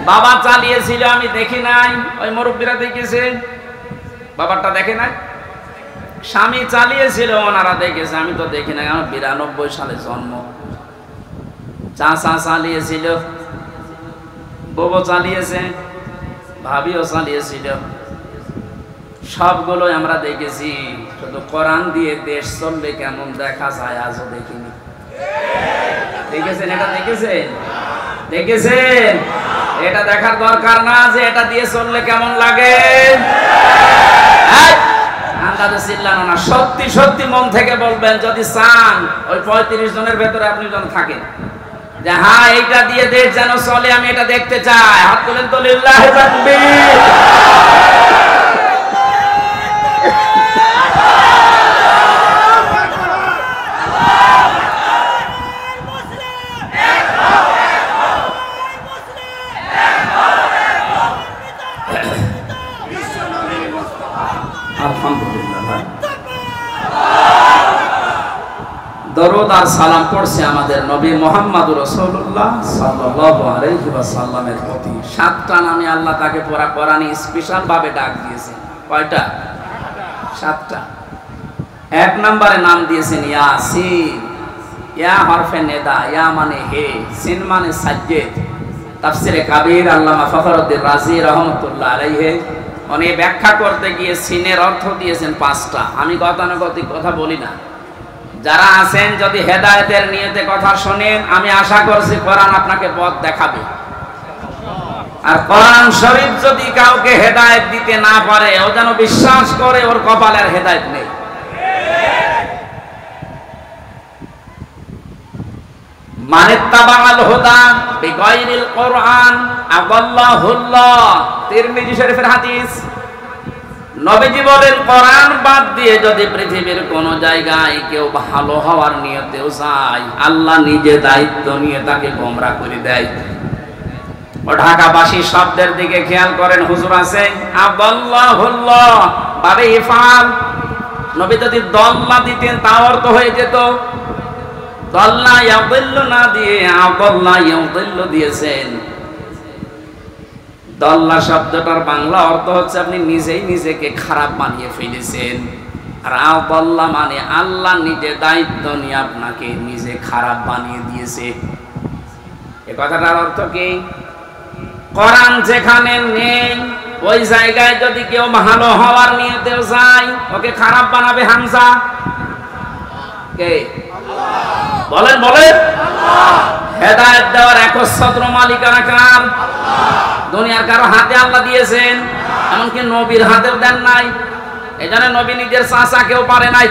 বাবা চালিয়েছিল, আমি দেখি নাই, ওই মুরব্বীরা দেখেছে, বাবারটা দেখে নাই। স্বামী চালিয়েছিল, ওনারা দেখেছে, আমি তো দেখি নাই। আমার 92 সালে জন্ম। চাচা চালিয়েছিল, বউ চালিয়েছে, ভাবিও চালিয়েছিল, সবগুলোই আমরা দেখেছি। শুধু কোরআন দিয়ে দেশ চললে কেমন দেখা যায় আজও দেখিনি। দেখেছেন? এটা দেখেছেন? দেখেছেন? এটা দেখার দরকার না যে এটা দিয়ে চললে কেমন লাগে। আন্দাজে চিল্লানো না, সত্যি সত্যি মন থেকে বলবেন যদি চান ওই 35 জনের ভেতরে আপনি যেন থাকেন যে হ্যাঁ এইটা দিয়ে দেশ যেন চলে, আমি এটা দেখতে চাই। হাত তুলেন তো, লিল্লাহি তাকবীর। দরুদ আর সালাম পড়ছে আমাদের নবী মুহাম্মদুর রাসূলুল্লাহ সাল্লাল্লাহু আলাইহি ওয়াসাল্লামের প্রতি। 7টা নামে আল্লাহ তাকে পুরা কোরআনে স্পেশাল ভাবে ডাক দিয়েছেন। কয়টা? 7টা। 1 নম্বরে নাম দিয়েছেন ইয়াসিন। ইয়া হরফে নেদা, ইয়া মানে হে, সিন মানে সাজ্জেদ। তাফসিরে কাবীর আল্লামা ফখরুদ্দিন রাজি রাহমাতুল্লাহ আলাইহি উনি ব্যাখ্যা করতে গিয়ে সিনের অর্থ দিয়েছেন 5টা। আমি গতানুগতিক কথা বলি না। যারা আছেন যদি হেদায়েতের নিয়তে কথা শোনেন, আমি আশা করছি কোরআন আপনাকে পথ দেখাবে। আর কোরআন শরীফ যদি কাউকে হেদায়েত দিতে না পারে, ও যেন বিশ্বাস করে ওর কপালের হেদায়েত নেই। মানিত্তাবাল হুদা বিগাইরিল কোরআন আদাল্লাহুল্লাহ। তিরমিজি শরীফের হাদিস। নবীজি বলেন কোরআন বাদ দিয়ে যদি পৃথিবীর কোন জায়গায় কেউ ভালো হওয়ার নিয়তেও যায়, আল্লাহ নিজে দায়িত্ব নিয়ে তাকে গোমরাহ করে দেয়। ও ঢাকাবাসী শব্দের দিকে খেয়াল করেন, হুজুর আছে আদাল্লাহুল্লাহ পাবে ইফাল। নবী যদি দল্লা দিতেন তাও অর্থ হয়ে যেত। দল্লা ইয়াদিল্লু না দিয়ে আদাল্লা ইয়াদিল্লু দিয়েছেন। দল্লা শব্দটার বাংলা অর্থ হচ্ছে আপনি নিজেই নিজেকে খারাপ বানিয়ে ফেলেছেন। আর আদাল্লা মানে আল্লাহ নিজে দায়িত্ব নিয়ে আপনাকে নিজে খারাপ বানিয়ে দিয়েছে। এই কথাটার অর্থ কি? কোরআন যেখানে নেই ওই জায়গায় যদি কেউ ভালো হওয়ার নিয়তেও যায়, ওকে খারাপ বানাবে হামজা কে? বলেন বলেন। হেদায়েত দেওয়ার একচ্ছত্র মালিকানা কার? দুনিয়ার কারো হাতে আল্লাহ দিয়েছেন, এমনকি নবীর হাতেও দেন নাই। এই জন্য নবী নিজের চাচা কেউ পারে নাই।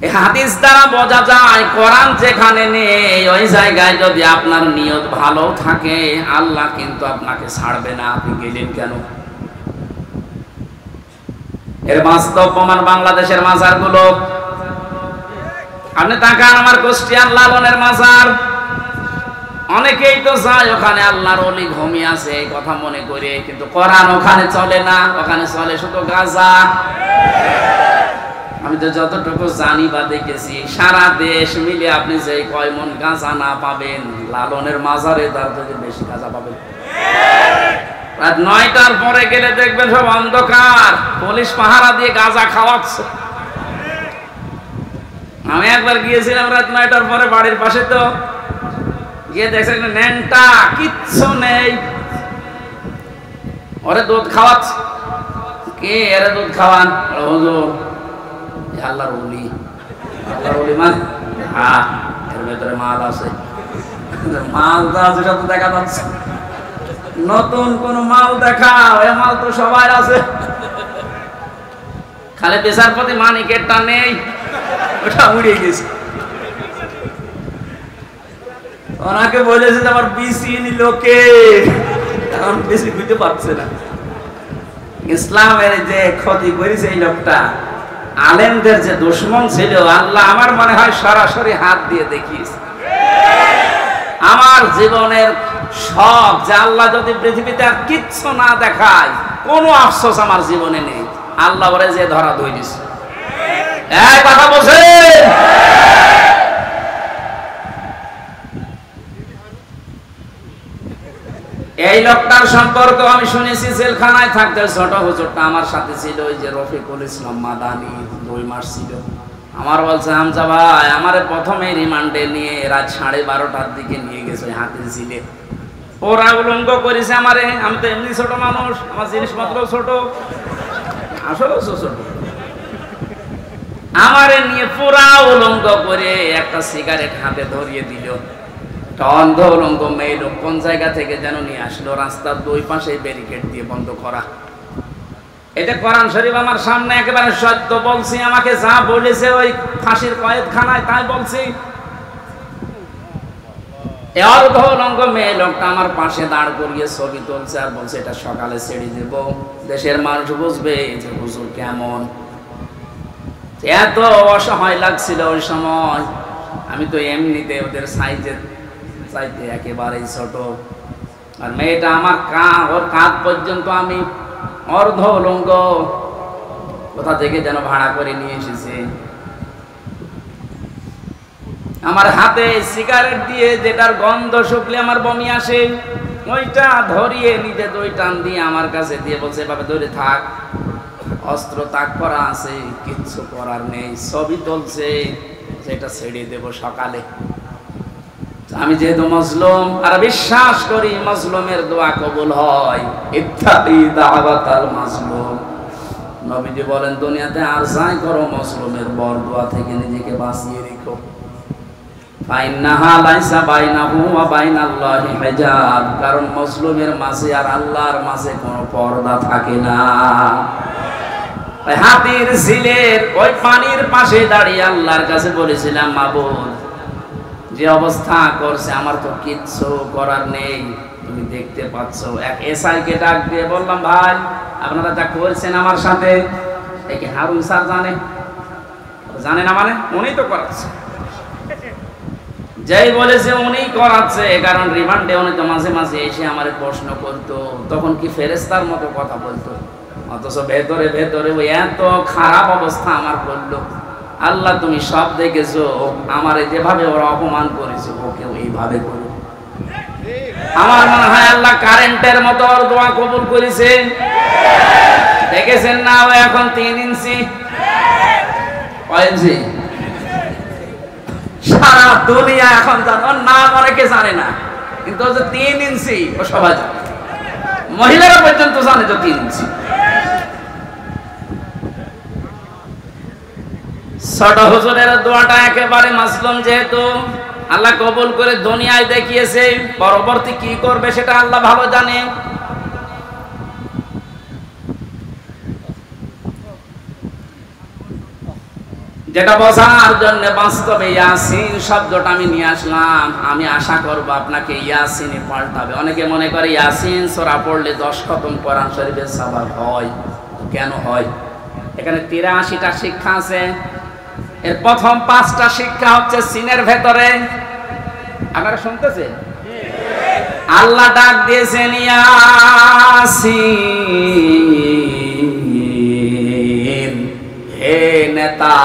এই হাদিস দ্বারা বোঝা যায় কোরআন যেখানে নেই ওই জায়গায় যদি আপনার নিয়ত ভালো থাকে আল্লাহ কিন্তু আপনাকে ছাড়বে না। আপনি গেলেন কেন? এর বাস্তব প্রমাণ বাংলাদেশের মাজারগুলো। আপনি তাকান আমার কুষ্টিয়ার লালনের মাজার, অনেকেই তো যায় ওখানে আল্লাহর ওলি ঘুমিয়ে আছে এই কথা মনে করে, কিন্তু কোরআন ওখানে চলে না, ওখানে চলে শুধু গাঁজা। আমি তো যতটুকু জানি বা দেখেছি সারা দেশ মিলে আপনি যে কয় মন গাঁজা না পাবেন, লালনের মাজারে তার থেকে বেশি গাঁজা পাবেন। রাত 9টার পরে গেলে দেখবেন সব অন্ধকার, পুলিশ পাহারা দিয়ে গাঁজা খাওয়াচ্ছে। আমি একবার গিয়েছিলাম রাত 9টার পরে বাড়ির পাশে, তো গিয়ে দেখছি ন্যাংটা কিচ্ছু নেই, ওরে দুধ খাওয়াচ্ছে। কে এর দুধ খাওয়ান? হুজুর আল্লাহর ওলি। আল্লাহর ওলি মানে হ্যাঁ, এর ভেতরে মাল আছে। মাল আছে সব দেখা যাচ্ছে, নতুন কোন মাল দেখাও, এ মাল তো সবাই আছে। খালি বিচারপতি মানিকেরটা নেই, ওটা উড়িয়ে গেছে। ওনাকে বলেছে যে আমার বিসি নিল কে, এখন বেশি বুঝতে পারছে না। ইসলামের যে ক্ষতি করেছে এই লোকটা, আলেমদের যে দুশমন ছিল, আল্লাহ আমার মনে হয় সরাসরি হাত দিয়ে দেখিয়েছে। আমার জীবনের সব যে আল্লাহ যদি পৃথিবীতে আর কিচ্ছু না দেখায়, কোনো আফসোস আমার জীবনে নেই। আল্লাহ বলে যে ধরা ধরে দিছে। এই কথা বলছে। এই লোকটার সম্পর্ক আমি শুনেছি, জেলখানায় থাকতে ছোট হুজুরটা আমার সাথে ছিল, ওই যে রফিকুল ইসলাম মাদানি, 2 মাস ছিল। আমার বলছে হামজা ভাই আমারে প্রথমে রিমান্ডে নিয়ে রাত 12:30টার দিকে নিয়ে গেছে হাতির ঝিলে। ওরা উলঙ্গ করেছে আমারে, আমি তো এমনি ছোট মানুষ, আমার জিনিসপত্র ছোট, আসলে ছোট। আমারে নিয়ে পুরা উলঙ্গ করে একটা সিগারেট হাতে ধরিয়ে দিল। অন্ধ উলঙ্গ মেয়ে লোক কোন জায়গা থেকে যেন নিয়ে আসলো, রাস্তার 2 পাশে ব্যারিকেড দিয়ে বন্ধ করা। এটা কোরআন শরীফ আমার সামনে একেবারে সত্য বলছি, আমাকে যা বলেছে ওই ফাঁসির কয়েদখানায় তাই বলছি। অর্ধ উলঙ্গ মেয়ে লোকটা আমার পাশে দাঁড় করিয়ে ছবি তুলছে আর বলছে এটা সকালে ছেড়ে দেব, দেশের মানুষ বুঝবে যে হুজুর কেমন। এত অসহায় লাগছিল ওই সময়, আমি তো এমনিতে ওদের সাইজের চাইতে একেবারেই ছোট, আর মেয়েটা আমার ওর কাঁধ পর্যন্ত আমি অর্ধ উলঙ্গ, কোথা থেকে যেন ভাড়া করে নিয়ে এসেছে। আমার হাতে সিগারেট দিয়ে যেটার গন্ধ শুকলে আমার বমি আসে, ওইটা ধরিয়ে নিজে 2 টান দিয়ে আমার কাছে দিয়ে বলছে এভাবে ধরে থাক, অস্ত্র তাক করা আছে, কিচ্ছু করার নেই। ছবি তুলছে, সেটা ছেড়ে দেব সকালে। আমি যেহেতু মজলুম আর বিশ্বাস করি মজলুমের দোয়া কবুল হয়, ইত্তাকি দাওয়াতাল মাজলুম। নবীজি বলেন দুনিয়াতে আর যাই করো মজলুমের বরদোয়া থেকে নিজেকে বাঁচিয়ে রেখো। ফাইন্নাহা লাইসা বাইনাহু ওয়া বাইনাল্লাহি হিজাব, কারণ মজলুমের মাঝে আর আল্লাহর মাঝে কোনো পর্দা থাকে না। হাতির ঝিলের ওই পানির পাশে দাঁড়িয়ে আল্লাহর কাছে বলেছিলাম মাবুদ যে অবস্থা করছে আমার তো কিচ্ছু করার নেই, তুমি দেখতে পাচ্ছ। এক এসআইকে ডাক দিয়ে বললাম ভাই আপনারা যা করছেন আমার সাথে, একে হারুন স্যার জানে না, মানে উনি তো করাচ্ছে। যাই বলেছে উনি করাচ্ছে, কারণ রিমান্ডে উনি তো মাঝে মাঝে এসে আমার প্রশ্ন করতো, তখন কি ফেরেশতার মতো কথা বলতো, অথচ ভেতরে ভেতরে ওই এত খারাপ অবস্থা আমার করলো। আল্লাহ তুমি সব দেখেছো, আমার যেভাবে ওরা অপমান করেছে ওকে এইভাবে করো। আমার মনে হয় আল্লাহ কারেন্টের মতো ওর দোয়া কবুল করেছে। দেখেছেন না, ও এখন 3 ইঞ্চি, কয় ইঞ্চি? সারা দুনিয়া এখন জানো, নাম অনেকে জানে না, কিন্তু ও যে 3 ইঞ্চি ও সবাই জানে, মহিলারা পর্যন্ত জানে যে 3 ইঞ্চি। ছোট হুজুরের দোয়াটা একেবারে মাসলুম, যেহেতু আল্লাহ কবুল করে দুনিয়ায় দেখিয়েছে, পরবর্তী কি করবে সেটা আল্লাহ ভালো জানে। যেটা বোঝার জন্য বাস্তবে ইয়াসিন শব্দটা আমি নিয়ে আসলাম। আমি আশা করব আপনাকে ইয়াসিনে পাল্টাবে। অনেকে মনে করে ইয়াসিন সূরা পড়লে 10 খতম কোরআন শরীফের সওয়াব হয়। কেন হয়? এখানে 83টা শিক্ষা আছে। এর প্রথম 5টা শিক্ষা হচ্ছে সিনের ভেতরে। আপনারা শুনতেছেন? আল্লাহ ডাক দিয়েছেন ইয়াসিন, হে নেতা।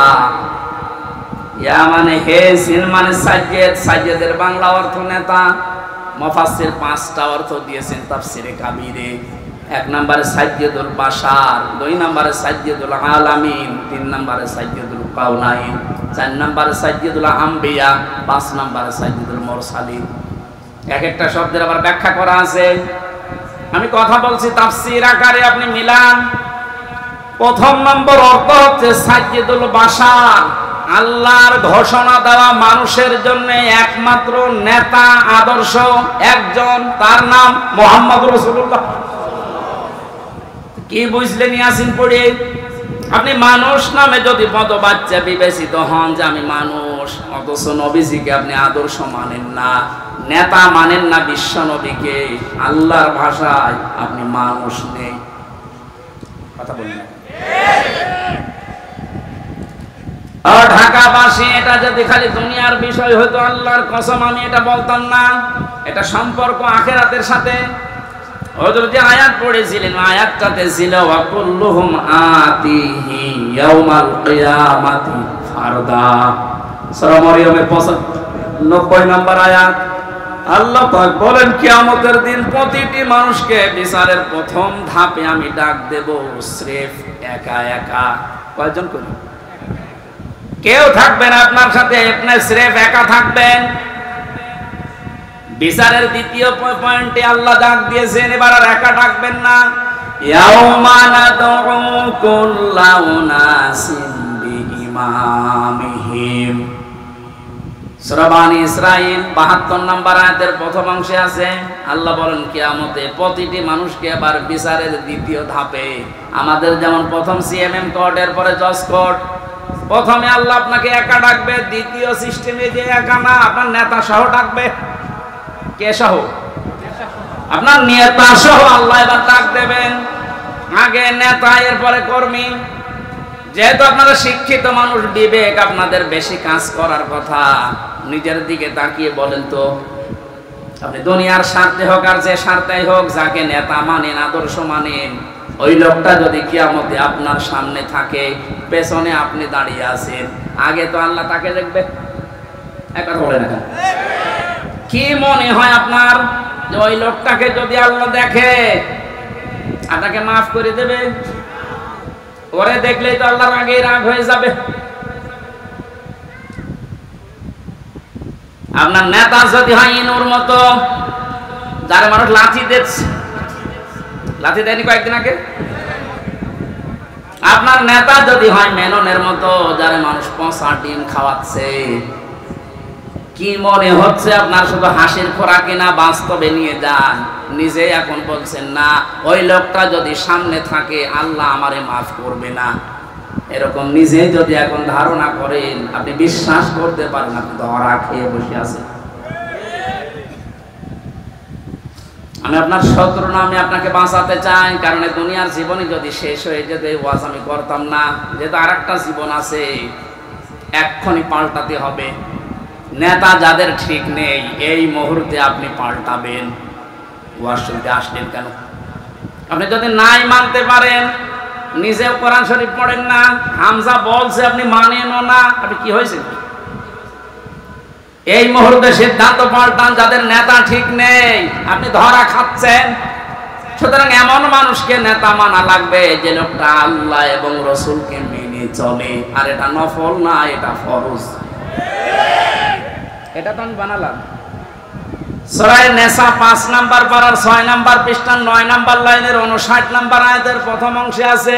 ইয়া মানে হে, সিন মানে সাজ্জেদ, সাজ্জেদের বাংলা অর্থ নেতা। মুফাসসির 5টা অর্থ দিয়েছেন তাফসিরে কাবীরে। 1 নম্বরে সাজ্জেদুল বাশার, 2 নম্বরে সাজ্জেদুল আলামিন, 3 নম্বরে সাজ্জেদুল কাউনাইন, 4 নম্বরে সাজ্জেদুল আম্বিয়া, 5 নম্বরে সাজ্জেদুল মুরসালিন। এক একটা শব্দের আবার ব্যাখ্যা করা আছে। আমি কথা বলছি তাফসীর আকারে, আপনি মিলান। প্রথম নম্বর অর্থ হচ্ছে সাজ্জেদুল বাশার, আল্লাহর ঘোষণা দেওয়া মানুষের জন্য একমাত্র নেতা আদর্শ একজন, তার নাম মুহাম্মদুর রাসূলুল্লাহ। কি বুঝলেন ইয়াসিন পড়ে? আপনি মানুষ নামে যদি পদবাচ্চা বিবেচিত হন যে আমি মানুষ, অথচ নবীজিকে আপনি আদর্শ মানেন না, নেতা মানেন না, বিশ্ব নবীকে, আল্লাহর ভাষায় আপনি মানুষ নেই। কথা বললেন ঢাকাবাসী, এটা যদি খালি দুনিয়ার বিষয় হতো, আল্লাহর কসম আমি এটা বলতাম না। এটা সম্পর্ক আখিরাতের সাথে। হুজুর যে আয়াত পড়েছিলেন, আয়াতটাতে ছিল ওয়া কুল্লুহুম আতিহি ইয়াউমাল কিয়ামাতি ফারদা। সূরা মরিয়মের 95 নম্বর আয়াত। আল্লাহ পাক বলেন কিয়ামতের দিন প্রতিটি মানুষকে বিচারের প্রথম ধাপে আমি ডাক দেব স্রেফ একা একা। কয়জন করি? কেউ থাকবেন আপনার সাথে, আপনি স্রেফ একা থাকবেন। বিচারের দ্বিতীয় পয়েন্টে আল্লাহ ডাক দিয়েছেন, এবার আর একা ডাকবেন না। ইয়াউমা নাদউ কুল্লা উনাসিন বিইমামিহিম। সূরা বানী ইসরাঈল 72 নম্বর আয়াতের প্রথম অংশে আছে, আল্লাহ বলেন কিয়ামতে প্রতিটি মানুষকে এবার বিচারের দ্বিতীয় ধাপে, আমাদের যেমন প্রথম সিএমএম কোর্ট, এরপরে জজ কোর্ট, প্রথমে আল্লাহ আপনাকে একা ডাকবে, দ্বিতীয় সিস্টেমে যে একা না, আপনার নেতা সহ ডাকবে। কে সহ? আপনার নেতা সহ আল্লাহ এবার ডাক দেবেন। আগে নেতা, এরপরে কর্মী। যেহেতু আপনারা শিক্ষিত মানুষ, বিবেক আপনাদের বেশি কাজ করার কথা। নিজের দিকে তাকিয়ে বলেন তো, আপনি দুনিয়ার স্বার্থে হোক আর যে স্বার্থেই হোক, যাকে নেতা মানেন, আদর্শ মানেন, ওই লোকটা যদি কিয়ামতে আপনার সামনে থাকে, পেছনে আপনি দাঁড়িয়ে আছেন, আগে তো আল্লাহ তাকে দেখবে। একটা বলে না, কি মনে হয় আপনার যে ওই লোকটাকে যদি আল্লাহ দেখে আপনাকে মাফ করে দেবে? ওরে দেখলেই তো আল্লাহর আগে রাগ হয়ে যাবে। আপনার নেতা যদি হয় ইনুর মতো, যারা মানুষ লাঠি দিচ্ছে, লাঠি দেয়নি কয়েকদিন আগে, আপনার নেতা যদি হয় মেননের মতো, যারা মানুষ পচা ডিম খাওয়াচ্ছে, কি মনে হচ্ছে আপনার শুধু হাসির খোরাকি না, বাস্তবে নিয়ে যান। নিজে এখন বলছেন না, ওই লোকটা যদি সামনে থাকে আল্লাহ আমারে মাফ করবে না, এরকম নিজে যদি এখন ধারণা করেন, আপনি বিশ্বাস করতে পারেন আপনি ধরা খেয়ে বসে আছেন। আমি আপনার শত্রু না, আমি আপনাকে বাঁচাতে চাই। কারণ দুনিয়ার জীবনে যদি শেষ হয়ে যেত, এই ওয়াজ আমি করতাম না। যেহেতু আর একটা জীবন আছে, এক্ষুনি পাল্টাতে হবে। নেতা যাদের ঠিক নেই এই মুহূর্তে আপনি পাল্টাবেন। ওয়াজ শুনতে আসলেন কেন? আপনি যদি নাই মানতে পারেন, নিজেও কোরআন শরীফ পড়েন না, হামজা বলছে আপনি মানেনও না, আপনি কি হয়েছে? এই মুহূর্তে সিদ্ধান্ত পাল্টান। যাদের নেতা ঠিক নেই আপনি ধরা খাচ্ছেন। সুতরাং এমন মানুষকে নেতা মানা লাগবে যে লোকটা আল্লাহ এবং রসুলকে মেনে চলে। আর এটা নফল না, এটা ফরজ। এটা তো আমি বানালাম। সূরা নিসা 5 নাম্বার পারার 6 নাম্বার পৃষ্ঠার 9 নাম্বার লাইনের 59 নাম্বার আয়াতের প্রথম অংশে আছে।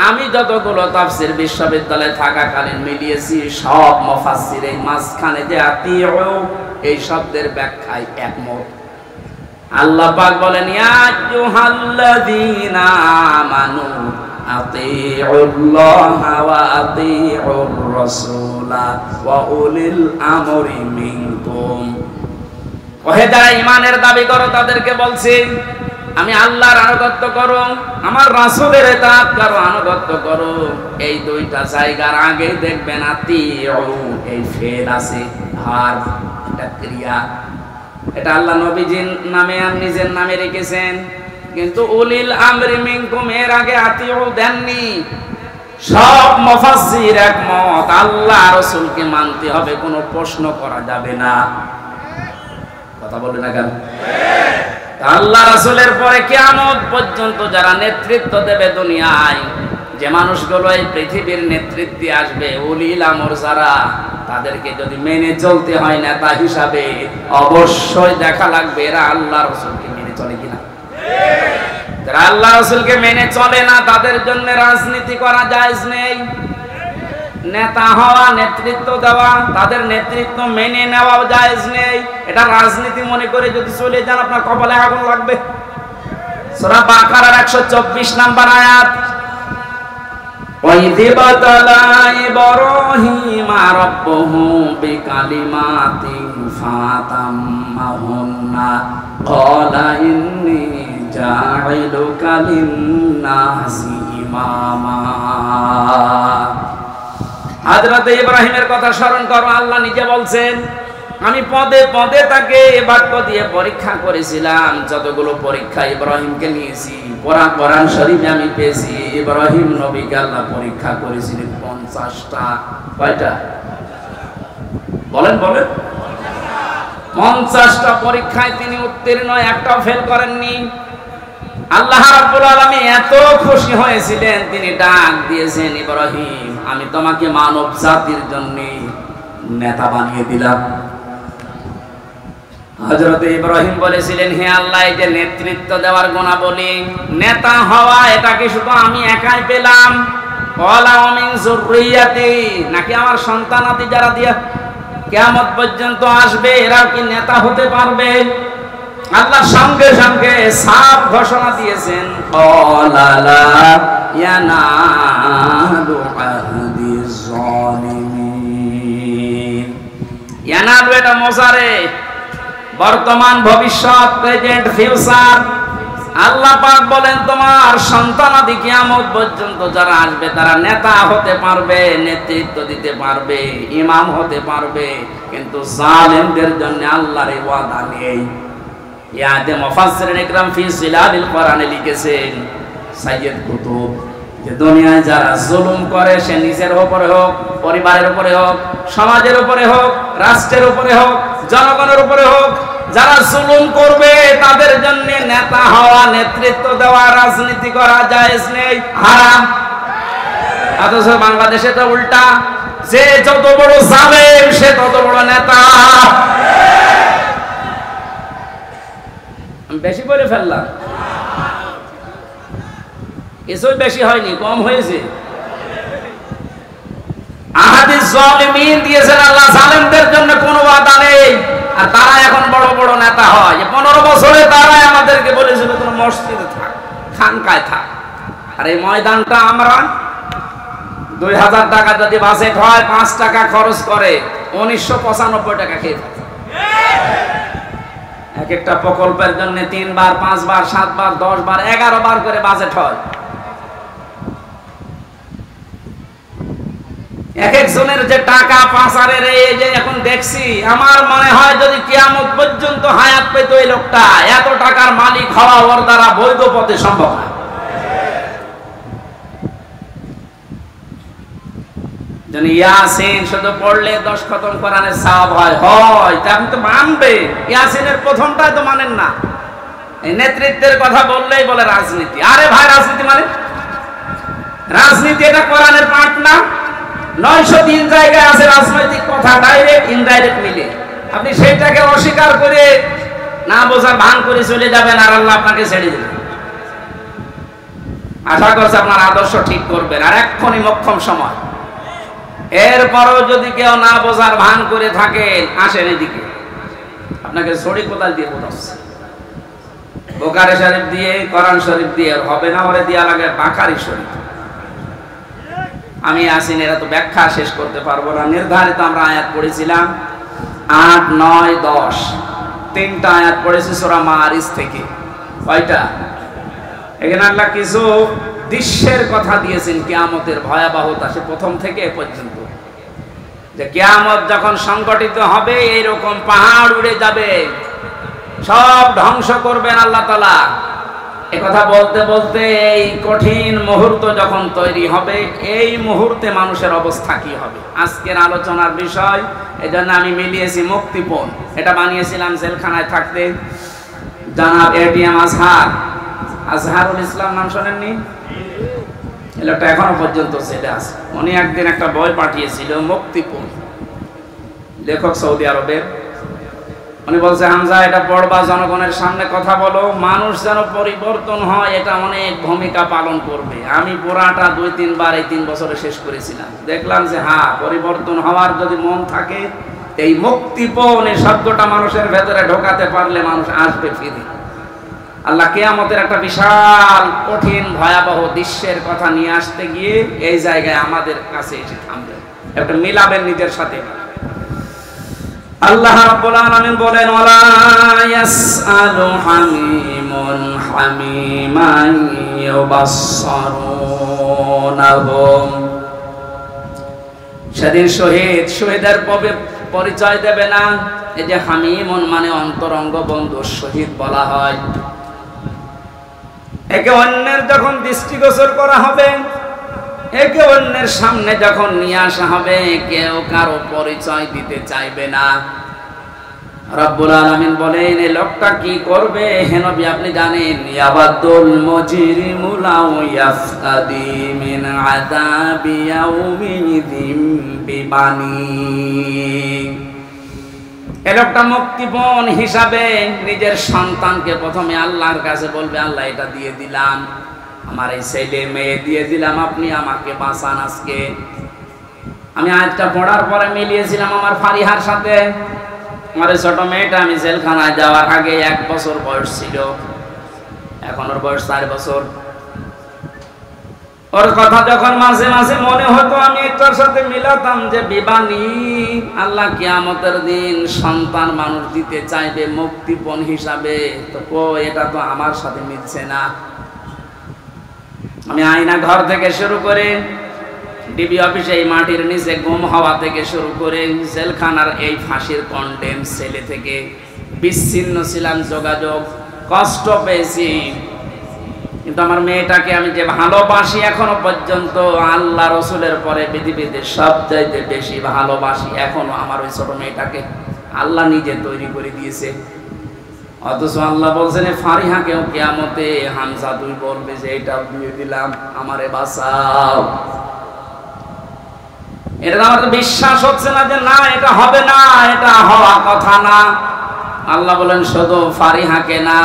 আমি যতগুলো তাফসীর বিশ্ববিদ্যালয়ে থাকাকালীন মিলিয়েছি, সব মুফাসসির এই মাঝখানে যে আতিউ এই শব্দের ব্যাখ্যায় একমত। আল্লাহ পাক বলেন, ইয়া আইয়ুহাল্লাযীনা আমানু আতিউল্লাহা ওয়া আতিউর রাসূলা ওয়া উলিল আমরি মিনকুম। ওহে যারা ঈমানের দাবি করো তাদেরকে বলছি, আমি আল্লাহর আনুগত্য করো, আমার রাসূলের ইতাআত করো, আনুগত্য করো। এই দুইটা জায়গার আগে দেখবেন আতিউ এই ফেল আছে, আর এটা ক্রিয়া। এটা আল্লাহ নবীজির নামে আর নিজের নামে রেখেছেন, কিন্তু উলিল আমরি মিনকুম এর আগে আতিউ দেননি। সব মুফাসসির একমত, আল্লাহ রাসূলকে মানতে হবে, কোনো প্রশ্ন করা যাবে না। কথা বলে না কেন? আল্লাহ রাসূলের পরে কিয়ামত পর্যন্ত যারা নেতৃত্ব দেবে দুনিয়ায়, যে মানুষগুলো এই পৃথিবীর নেতৃত্বে আসবে, উলিল আমর যারা, তাদেরকে যদি মেনে চলতে হয় নেতা হিসাবে, অবশ্যই দেখা লাগবে এরা আল্লাহ রাসূলকে মেনে চলে কিনা। যারা আল্লাহ রাসূলকে মেনে চলে না তাদের জন্য রাজনীতি করা জায়েজ নেই। নেতা হওয়া, নেতৃত্ব দেওয়া, তাদের নেতৃত্ব মেনে নেওয়া জায়েজ নেই। এটা রাজনীতি মনে করে যদি চলে যান আপনার কপালে আগুন লাগবে। সূরা বাকারার 124 নাম্বার আয়াত, وَإِذِ ابْتَلَى إِبْرَاهِيمَ رَبُّهُ بِكَلِمَاتٍ فَأَتَمَّهُنَّ قَالَ إِنِّي جَاعِلُكَ لِلنَّاسِ إِمَامًا। হযরত ইব্রাহিমের কথা স্মরণ করো। আল্লাহ নিজে বলছেন, আমি পদে পদে তাকে বাক্য দিয়ে পরীক্ষা করেছিলাম। যতগুলো পরীক্ষা ইব্রাহিমকে নিয়েছি কোরআন শরীফে আমি পেয়েছি। ইব্রাহিম নবীকে আল্লাহ পরীক্ষা করেছিলেন 50টা। কয়টা বলেন? 50টা পরীক্ষায় তিনি উত্তীর্ণ, একটাও ফেল করেননি। আল্লাহ রাব্বুল আলামিন এত খুশি হয়েছিলেন, তিনি ডাক দিয়েছেন, ইব্রাহিম আমি তোমাকে মানব জাতির জন্য নেতা বানিয়ে দিলাম। হযরত ইব্রাহিম বলেছিলেন, হে আল্লাহ, এই যে নেতৃত্ব দেওয়ার গুণাবলী, নেতা হওয়া, এটা কি শুধু আমি একাই পেলাম? ওয়ালা মিন যুররিয়াতি, নাকি আমার সন্তানাদি যারা দিয়া কিয়ামত পর্যন্ত আসবে এরাও কি নেতা হতে পারবে? আল্লাহ সঙ্গে সঙ্গে সাফ ঘোষণা দিয়েছেন, ক্বালা লা ইয়ানালু আহদিজ জালিমিন। ইয়ানালু এটা মোজারে, বর্তমান, ভবিষ্যৎ, প্রেজেন্ট, ফিউচার। আল্লাহ পাক বলেন তোমার সন্তানাদি কিয়ামত পর্যন্ত যারা আসবে তারা নেতা হতে পারবে, নেতৃত্ব দিতে পারবে, ইমাম হতে পারবে, কিন্তু জালেমদের জন্য আল্লাহর ওয়াদা নেই। ইয়াতে মুফাসসিরিন ইকরাম ফি সিলালিল কোরআনে লিখেছেন সাইয়্যিদ কুতুব, যে দুনিয়ায় যারা জুলুম করে, সে নিজের উপরে হোক, পরিবারের উপরে হোক, সমাজের উপরে হোক, রাষ্ট্রের উপরে হোক, জনগণের উপরে হোক, যারা জুলুম করবে তাদের জন্য নেতা হওয়া, নেতৃত্ব দেওয়া, রাজনীতি করা জায়েজ নেই, হারাম। অথচ বাংলাদেশে তো উল্টা, যে যত বড় জালেম সে তত বড় নেতা। আমি বেশি বলে ফেললাম? কিছুই বেশি হয়নি, কম হয়েছে। আহাদিস জালিমিন দিয়েছেন আল্লাহ, জালেমদের জন্য কোনো ওয়াদা নেই। আর তারা এখন বড় বড় নেতা হয়। 15 বছরে তারাই আমাদেরকে বলেছিল তুমি মসজিদে থাক, খানকায় থাক। আর এই ময়দানটা আমরা 2000 টাকা যদি বাজেট হয়, 5 টাকা খরচ করে 1995 টাকা খেয়ে থাকে। এক একটা প্রকল্পের জন্য 3 বার, 5 বার, 7 বার, 10 বার, 11 বার করে বাজেট হয়। এক একজনের যে টাকা পাচারের এই যে এখন দেখছি, আমার মনে হয় যদি কিয়ামত পর্যন্ত হায়াত পেত এই লোকটা, এত টাকার মালিক হওয়া ওর দ্বারা বৈধ পথে সম্ভব না। ইয়াসিন শুধু পড়লে 10 খতম কোরআনের সওয়াব হয় তা আপনি তো মানবে। ইয়াসিনের প্রথমটাই তো মানেন না। এই নেতৃত্বের কথা বললেই বলে রাজনীতি। আরে ভাই, রাজনীতি মানে রাজনীতি এটা কোরআনের পাঠ না। 903 জায়গায় আছে রাজনৈতিক কথা, ডাইরেক্ট ইনডাইরেক্ট মিলে। আপনি সেইটাকে অস্বীকার করে না বোঝার ভান করে চলে যাবেন, আর আল্লাহ আপনাকে ছেড়ে দেবেন। আশা করছি আপনার আদর্শ ঠিক করবেন, আর এক্ষুনি মোক্ষম সময়। এরপরও যদি কেউ না বোঝার ভান করে থাকেন, আসেন এদিকে, আপনাকে ছড়ি কোদাল দিয়ে বোঝাচ্ছে। বোকারি শরীফ দিয়ে, কোরআন শরীফ দিয়ে হবে না, ওরে দিয়া লাগে বাকারি শরীফ। আমি আসিন এরা তো ব্যাখ্যা শেষ করতে পারবো না। নির্ধারিত আমরা আয়াত পড়েছিলাম 8, 9, 10, 3টা আয়াত পড়েছি সূরা মারিজ থেকে। কয়টা? এখানে আল্লাহ কিছু দৃশ্যের কথা দিয়েছেন কিয়ামতের ভয়াবহতা, সে প্রথম থেকে এ পর্যন্ত, যে কিয়ামত যখন সংগঠিত হবে এইরকম পাহাড় উড়ে যাবে, সব ধ্বংস করবেন আল্লাহ তাআলা। একথা বলতে বলতে এই কঠিন মুহূর্ত যখন তৈরি হবে, এই মুহূর্তে মানুষের অবস্থা কি হবে আজকের আলোচনার বিষয়। এজন্য আমি মিলিয়েছি মুক্তিপণ। এটা বানিয়েছিলাম জেলখানায় থাকতে। জনাব এটিএম আজহারুল ইসলাম নাম শোনেননি? এটা এখনো পর্যন্ত ছেলে আছে। উনি একদিন একটা বই পাঠিয়েছিল, মুক্তিপণ, লেখক সৌদি আরবের। উনি বলছে, হামজা এটা পড়বা, জনগণের সামনে কথা বলো, মানুষ যেন পরিবর্তন হয়, এটা অনেক ভূমিকা পালন করবে। আমি পুরাটা 2-3 বার এই 3 বছরে শেষ করেছিলাম। দেখলাম যে হ্যাঁ, পরিবর্তন হওয়ার যদি মন থাকে, এই মুক্তিপণ এই শব্দটা মানুষের ভেতরে ঢোকাতে পারলে মানুষ আসবে ফিরে। আল্লাহ কিয়ামতের একটা বিশাল কঠিন ভয়াবহ দৃশ্যের কথা নিয়ে আসতে গিয়ে এই জায়গায় আমাদের কাছে এসে থামবে। একটা মিলাবেন নিজের সাথে। আল্লাহ রাব্বুল আলামিন বলেন, ওয়ালা ইয়াসআলু হামিমুন হামিমান ইউবাসসারুনাহুম। সেদিন শহীদের পরিচয় দেবে না। এই যে হামিমুন মানে অন্তরঙ্গ বন্ধু, শহীদ বলা হয়। একে অন্যের যখন দৃষ্টিগোচর করা হবে, একে অন্যের সামনে যখন নিয়ে আসা হবে, কেউ কারো পরিচয় দিতে চাইবে না। রব্বুল আলামিন বলেন, এই লোকটা কি করবে? হে নবী আপনি জানেন, ইয়াবাদুল মুজরিমু লাউ ইয়াফতাদি মিন আযাবি ইয়াউমিযিন বিবানি। এই লোকটা মুক্তিপণ হিসাবে নিজের সন্তানকে প্রথমে আল্লাহর কাছে বলবে, আল্লাহ এটা দিয়ে দিলাম, আমার এই ছেলে মেয়ে দিয়ে দিলাম, আপনি আমাকে বাঁচান আজকে। আমি আয়াতটা পড়ার পরে মিলিয়েছিলাম আমার ফারিহার সাথে। আমার ছোট মেয়েটা আমি জেলখানায় যাওয়ার আগে 1 বছর বয়স ছিল, এখন ওর বয়স 4 বছর। ওর কথা যখন মাঝে মাঝে মনে হতো, আমি এটার সাথে মিলাতাম যে বিবানি, আল্লাহ কিয়ামতের দিন সন্তান মানুষ দিতে চাইবে মুক্তিপণ হিসাবে। তো এটা তো আমার সাথে মিলছে না। আমি আয়না ঘর থেকে শুরু করে ডিবি অফিসে এই মাটির নিচে গুম হওয়া থেকে শুরু করে জেলখানার এই ফাঁসির কন্ডেম সেলে থেকে বিচ্ছিন্ন ছিলাম, যোগাযোগ কষ্ট পেয়েছি। কিন্তু আমার মেয়েটাকে আমি যে ভালোবাসি এখনো পর্যন্ত, আল্লাহ রসুলের পরে পৃথিবীতে সবচাইতে বেশি ভালোবাসি এখনো আমার ওই ছোট মেয়েটাকে। আল্লাহ নিজে তৈরি করে দিয়েছে। অথচ আল্লাহ বলছেন ফারিহাকেও কিয়ামতে হামজা তুই বলবে যে এটাও দিয়ে দিলাম, আমারে বাঁচাও। এটা আমার বিশ্বাস হচ্ছে না যে না এটা হবে না, এটা হওয়া কথা না। আল্লাহ বলেন শুধু ফারিহাকে না,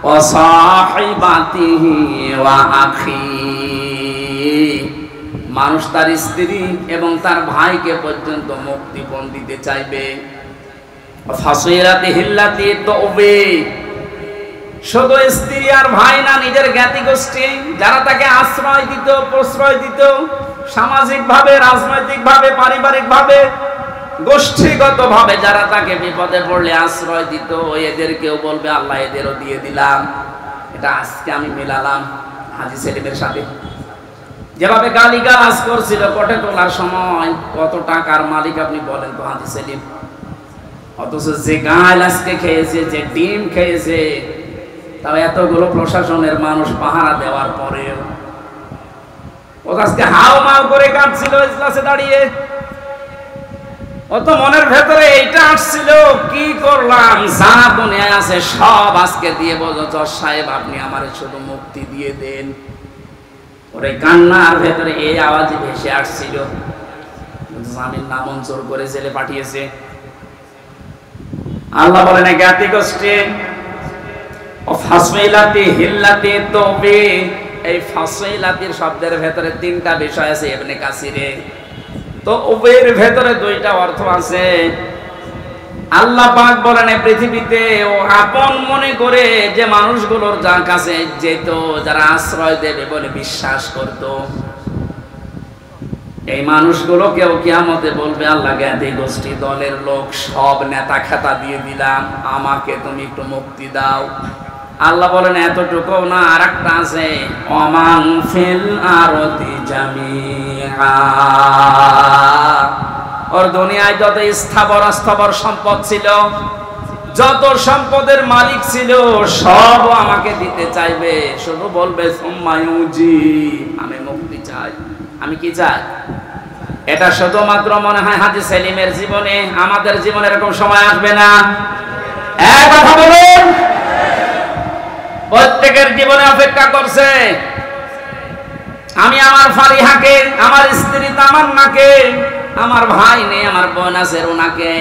ওয়াসাহিবাতিহি ওয়া আখি, মানুষ তার স্ত্রী এবং তার ভাইকে পর্যন্ত মুক্তিপণ দিতে চাইবে। ফাসিলাতিহিল্লাতি তুবি, শুধু স্ত্রী আর ভাই না, নিজের জ্ঞাতি গোষ্ঠী যারা তাকে আশ্রয় দিত, প্রশ্রয় দিত, সামাজিক ভাবে, রাজনৈতিক ভাবে, পারিবারিক ভাবে, গোষ্ঠীগত ভাবে যারা তাকে বিপদে পড়লে আশ্রয় দিত, এদেরকেও বলবে আল্লাহ এদেরও দিয়ে দিলাম। এটা আজকে আমি মেলালাম হাজী সেলিমের সাথে। যেভাবে গালিগালাজ করছিল কোটে তোলার সময়, কত টাকার মালিক আপনি বলেন তো হাজি সেলিম? অথচ যে গাল আজকে খেয়েছে, যে ডিম খেয়েছে, তাও এতগুলো প্রশাসনের মানুষ পাহারা দেওয়ার পরেও ও আজকে হাও মাও করে কাঁদছিল ইজলাসে দাঁড়িয়ে। ও তো মনের ভেতরে এইটা আসছিল, কি করলাম, যা দুনিয়ায় আছে সব আজকে দিয়ে বলো জজ সাহেব আপনি আমারে শুধু মুক্তি দিয়ে দেন। ওরে কান্নার ভেতরে এই আওয়াজই ভেসে আসছিল। জামিন নামঞ্জুর করে জেলে পাঠিয়েছে। আল্লাহ বলেন জ্ঞাতি গোষ্ঠী ও ফাসইলাতি হিল্লাতি তবে, এই ফাসইলাতির শব্দের ভেতরে তিনটা বিষয় আছে ইবনে কাসিরে। তো ওবের ভেতরে দুইটা অর্থ আছে। আল্লাহ পাক বলেন এই পৃথিবীতে ও আপন মনে করে যে মানুষগুলোর যার কাছে যেত, যারা আশ্রয় দেবে বলে বিশ্বাস করত, এই মানুষগুলোকেও কিয়ামতে বলবে আল্লাহ জ্ঞাতি গোষ্ঠী দলের লোক সব নেতা খেতা দিয়ে দিলাম, আমাকে তুমি একটু মুক্তি দাও। আল্লাহ বলেন এতটুকু না, আর একটা আছে ওমান ফিল আরদি জামিআ, ওর দুনিয়ায় যত স্থাবর অস্থাবর সম্পদ ছিল, যত সম্পদের মালিক ছিল, সব আমাকে দিতে চাইবে, শুধু বলবে সুম্মায়ুজি, আমি মুক্তি চাই। আমি কি চাই? এটা শুধুমাত্র মনে হয় হাজী সেলিমের জীবনে, আমাদের জীবনে এরকম সময় আসবে না। এক কথা বলুন, প্রত্যেকের জীবনে অপেক্ষা করছে। আমি আমার ফারিহাকে, আমার স্ত্রী তামান্নাকে, আমার ভাই নেই, আমার বোন আছে রুনাকে,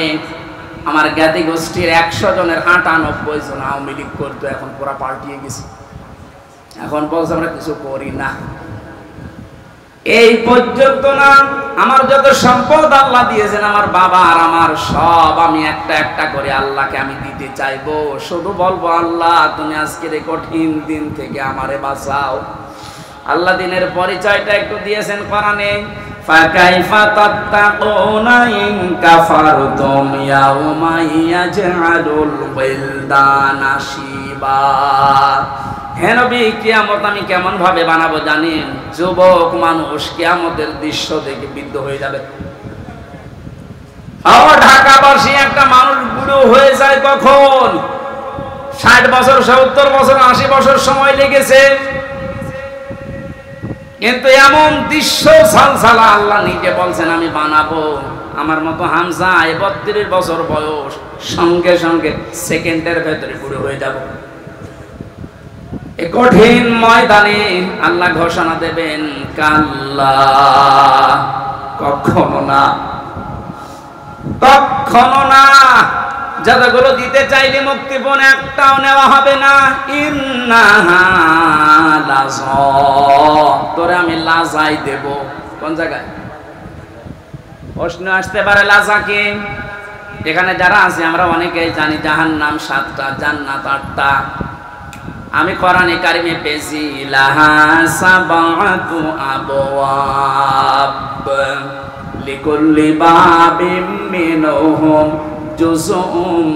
আমার জ্ঞাতি গোষ্ঠীর 100 জনের 98 জন আওয়ামী লীগ করতো, এখন পুরা পাল্টিয়ে গেছে। এখন বলছে আমরা কিছু করি না। এই পর্যন্ত না, আমার যত সম্পদ আল্লাহ দিয়েছেন, আমার বাবা আর আমার সব, আমি একটা একটা করে আল্লাহকে আমি দিতে চাইবো। শুধু বলবো আল্লাহ তুমি আজকের এই কঠিন দিন থেকে আমারে বাঁচাও। আল্লাহ দিনের পরিচয়টা একটু দিয়েছেন কোরআনে, ফাকাইফা তাত্তাকুনা ইন কাফারতুম ইয়াওমা ইয়াজআলুল ওয়ালদানা শিবা। হে নবী, কিয়ামত আমি কেমন ভাবে বানাবো জানেন? যুবক মানুষ কিয়ামতের দৃশ্য দেখে বিদ্ধ হয়ে যাবে। আমার ঢাকাবাসী একটা মানুষ বুড়ো হয়ে যায় কখন? 60 বছর, 70 বছর, 80 বছর সময় লেগেছে, কিন্তু এমন দৃশ্য সালসালা আল্লাহ নিজে বলছেন আমি বানাবো। আমার মতো হামজা 32 বছর বয়স, সঙ্গে সঙ্গে সেকেন্ডের ভেতরে বুড়ো হয়ে যাব। এই কঠিন ময়দানে আল্লাহ ঘোষণা দেবেন কাল্লা, কখনো না, কখনো না। যতগুলো দিতে চাইলে মুক্তিপণ একটাও নেওয়া হবে না। ইন্নাহা লাযা, তোরে আমি লাজাই দেব। কোন জায়গায়? প্রশ্ন আসতে পারে লাজা কি? এখানে যারা আছে আমরা অনেকেই জানি জাহান্নাম 7টা, জান্নাত 8টা। আমি কোরআনে কারিমে পেয়েছি লাহা সাবাতু আবওয়াব লিকুল্লি বাবিম মিনহুম জুজুম